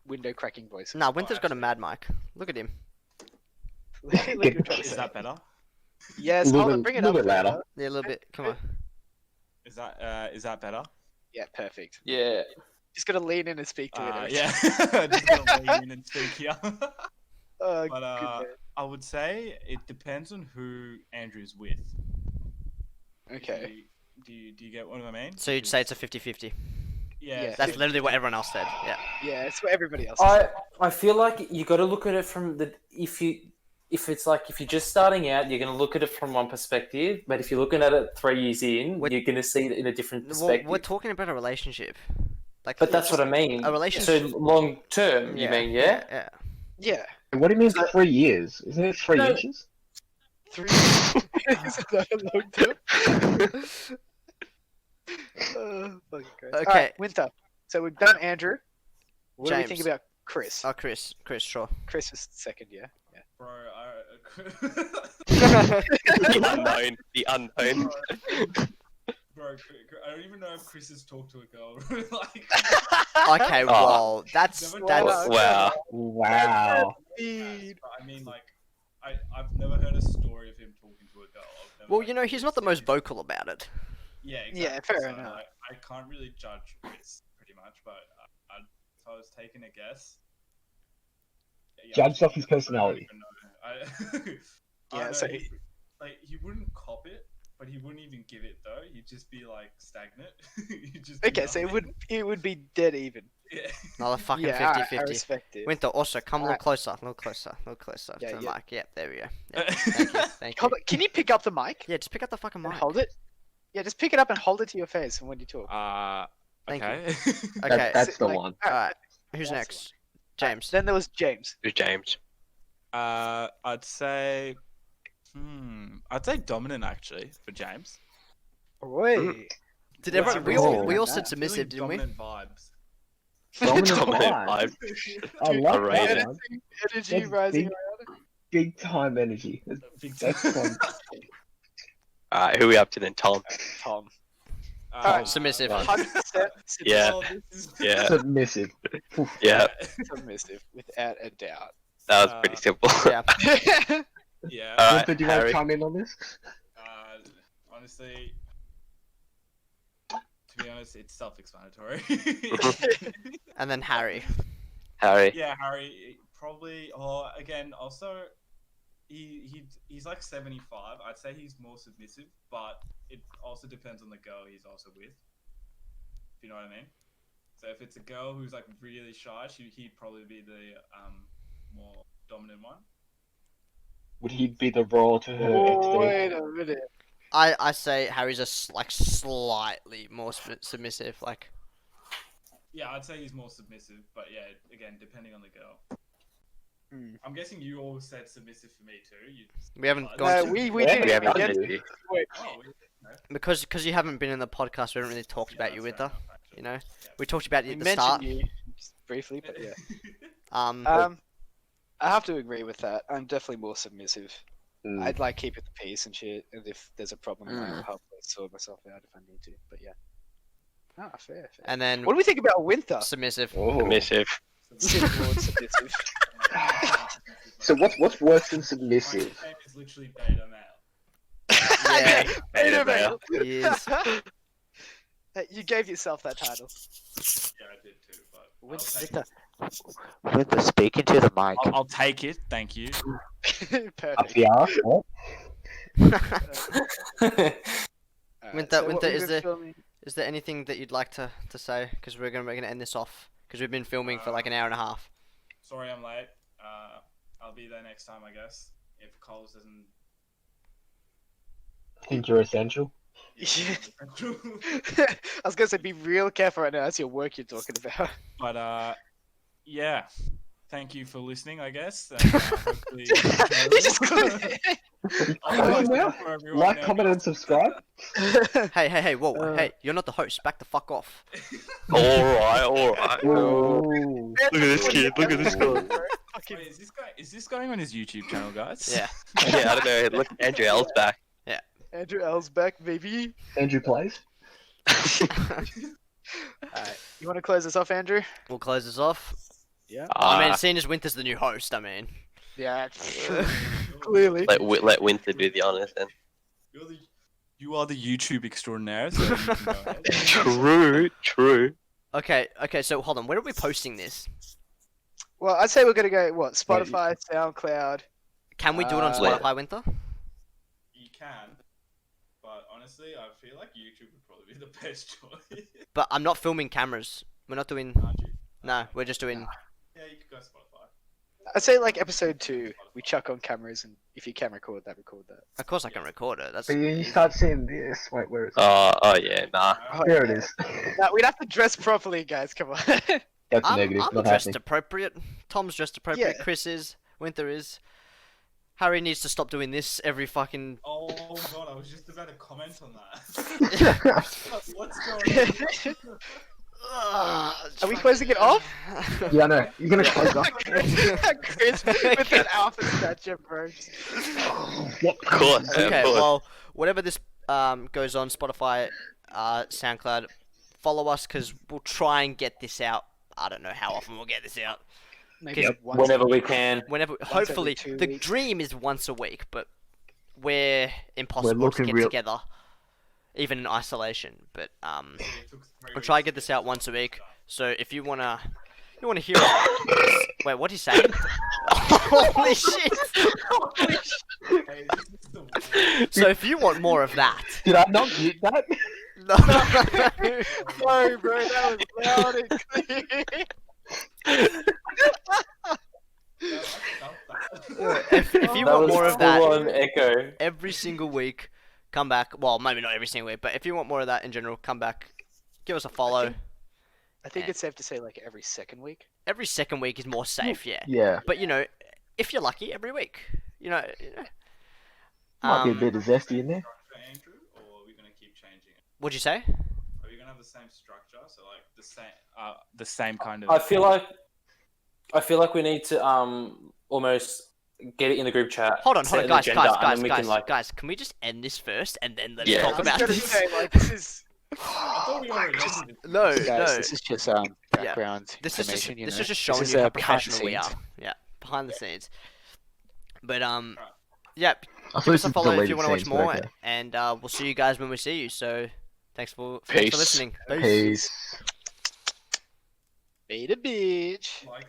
window cracking voices. Nah, Winter's got a actually- mad mic. Look at him. Look what you're trying to Is say. that better? Yes, hold on, bring it up. Little bit louder. Yeah, a little bit. Come on. Is that better? Yeah, perfect. Yeah. Just gotta lean in and speak to it. every Yeah. time. Just gonna lean in and speak here. Oh, But good man. I would say it depends on who Andrew's with. Okay. Do you get what I mean? So you'd say it's a 50-50. Yeah. Yeah. That's literally what everyone else said. Yeah. Yeah, it's what everybody else says. I feel like you got to look at it from the if you're just starting out, you're going to look at it from one perspective. But if you're looking at it 3 years in, What- you're going to see it in a different Well, perspective. we're talking about a relationship. Like, But that's what I mean. A relationship- So long term, you mean, yeah? Yeah. Yeah. What do you mean 3 years? Isn't it 3 No. inches? 3 Is that a long term? Fucking Christ. Okay. Alright, Winter. So we've done Andrew. What do we think James. about Chris? Oh, Chris, sure. Chris is second, yeah. Yeah. Bro, The unknown. bro, I don't even know if Chris has talked to a girl. like, Okay, well, that's Never that's. Wow. Wow. I mean, like, I've never heard a story of him talking to a girl. I've never, Well, like, you know, he's not the most vocal about it. Yeah, exactly. Yeah, fair so, enough. Like, I can't really judge Chris pretty much, but if I was taking a guess, yeah, Judged off his personality. I don't even know. I Yeah, know so he wouldn't cop it, but he wouldn't even give it though. He'd just be like stagnant. He'd just do Okay, so nothing. it would be dead even. Yeah. Another fucking Yeah, I 50-50. respect it. Winter, also, come a little Alright. closer, a little closer Yeah, to the yeah. mic. Yep, there we go. Yep, thank you, thank you. Hold on, can you pick up the mic Yeah, just pick up the fucking and mic. hold it? Yeah, just pick it up and hold it to your face when you talk. Thank you. okay. Okay, That's the like- one. alright. Who's That's the next? James. Then there was James. Who's James? I'd say dominant actually for James. Oi. Did What's everyone? your We all reasoning we on all that? said submissive, didn't we? Dominant vibes. Dominant Vibe. I like Alright. that one. Energy That's rising big. around. Big time energy. Big That's fun. Alright, who are we up to then? Tom. Tom. Alright, Submissive. 100% Yeah. Oh, this is Yeah. Submissive. Yeah. submissive, without a doubt. That was pretty simple. Yeah. Yeah. Alright, Winter, do you want to Harry. chime in on this? Honestly, to be honest, it's self-explanatory. And then Harry. Harry. Yeah, Harry probably. Oh, again, also, he's like 75. I'd say he's more submissive, but it also depends on the girl he's also with. If you know what I mean. So if it's a girl who's like really shy, he'd probably be the more dominant one. Would he be the royal to her Oh, entity? wait a minute. I say Harry's like slightly more submissive. Like, Yeah, I'd say he's more submissive, but yeah, again, depending on the girl. Hmm. I'm guessing you all said submissive for me too. You... we haven't Oh, gone No, to, we Yeah, did. We haven't We done did. it. Oh, because you haven't been in the podcast. We haven't really talked about you, Winter. You know, we talked about you We at the mentioned start. you just briefly, but yeah. Um, I have to agree with that. I'm definitely more submissive. I'd like keep it the peace and shit. And if there's a problem, Mm. I'll help sort myself out if I need to. But yeah. Ah, fair. And then What do we think about Winter? submissive. Oh. Submissive. Sith Lord submissive. So what's worse than submissive? My name is literally beta male. Yeah, Beta male. he is. Hey, you gave yourself that title. Yeah, I did too, but I'll Winter. take, Winter, speaking to the mic. I'll take it. Thank you. Up Perfect. the arse, what? Alright, Winter- what Winter, we've is been there- filming- Is there anything that you'd like to say? Because we're gonna end this off. Because we've been filming for like an hour and a half. Sorry, I'm late. I'll be there next time, I guess. If Coles doesn't. Think you're essential? Yeah. I was gonna say, be real careful right now. That's your work you're talking about. But yeah. Thank you for listening, I guess. And, hopefully you enjoyed You just it. I'll Come on post it now. for everyone Like, now. comment, and subscribe. Hey, whoa, hey, you're not the host. Back the fuck off. Alright. Ooh. Look at this kid. Look at this guy. Wait, is this going on his YouTube channel, guys? Yeah. Yeah, I don't know. Look, Andrew L's back. Andrew L's back, baby. Andrew plays. Alright. You want to close this off, Andrew? We'll close this off. Yeah. I mean, seeing as Winter's the new host, I mean. Yeah. Clearly. Let Winter do the honors then. You are the YouTube extraordinaire, so you can go ahead. True. Okay, so hold on. Where are we posting this? Well, I'd say we're gonna go what? Spotify, SoundCloud. Can we do it on Uh, Spotify, Winter? You can, but honestly, I feel like YouTube would probably be the best choice. But I'm not filming cameras. We're not doing. Aren't you? No, we're just doing. Yeah, you could go Spotify. I'd say like episode 2, we chuck on cameras, and if you can record that, record that. Of course, I can record it. That's. But you start seeing this. Wait, where is it? Oh yeah, nah. There it is. Now, we'd have to dress properly, guys. Come on. That's I'm negative. Not dressed happening. appropriate. Tom's dressed appropriate. Yeah. Chris is. Winter is. Harry needs to stop doing this every fucking. Oh god, I was just about to comment on that. What's going on? Are we closing it off? Yeah, I know. You're gonna close up. Chris with that alpha stature, bro. What? Of course. Okay, of course. well, whatever this goes on Spotify, SoundCloud, follow us because we'll try and get this out. I don't know how often we'll get this out. Maybe Yep. once Whenever we can. Whenever, every hopefully, 2 the weeks. dream is once a week, but we're impossible to looking get real- together, even in isolation. But It took 3 we'll try and weeks get this out once a week. to- So if you wanna hear it, wait, what did he say? Holy shit! Hey, this is the worst. So if you want more of that, Did I not mute that? no. Sorry, bro. That was loud and clear. I felt that. if you That want was more of that, full-on echo. every single week, come back. Well, maybe not every single week, but if you want more of that in general, come back. Give us a follow. I think it's safe to say like every second week. Every second week is more safe, yeah. Yeah. But if you're lucky, every week. Might be a bit of zesty in there. Structure, Andrew, or are we gonna keep changing it? What'd you say? Are we gonna have the same structure? So like the same kind of. I feel like we need to almost get it in the group chat. Hold on, set an guys, agenda, and then we guys, can, like, guys. Can we just end this first and then let's Yeah. talk I was about gonna this? say, like, this is. I thought we already ended it. No, Guys, no. this is just background This is information. just showing you how professional we are. Yeah, behind the scenes. But yeah, I give us a thought follow if deleted you want to watch scenes, but more, okay. and we'll see you guys when we see you. So, thanks for Peace. listening. Peace. Beta bitch. Like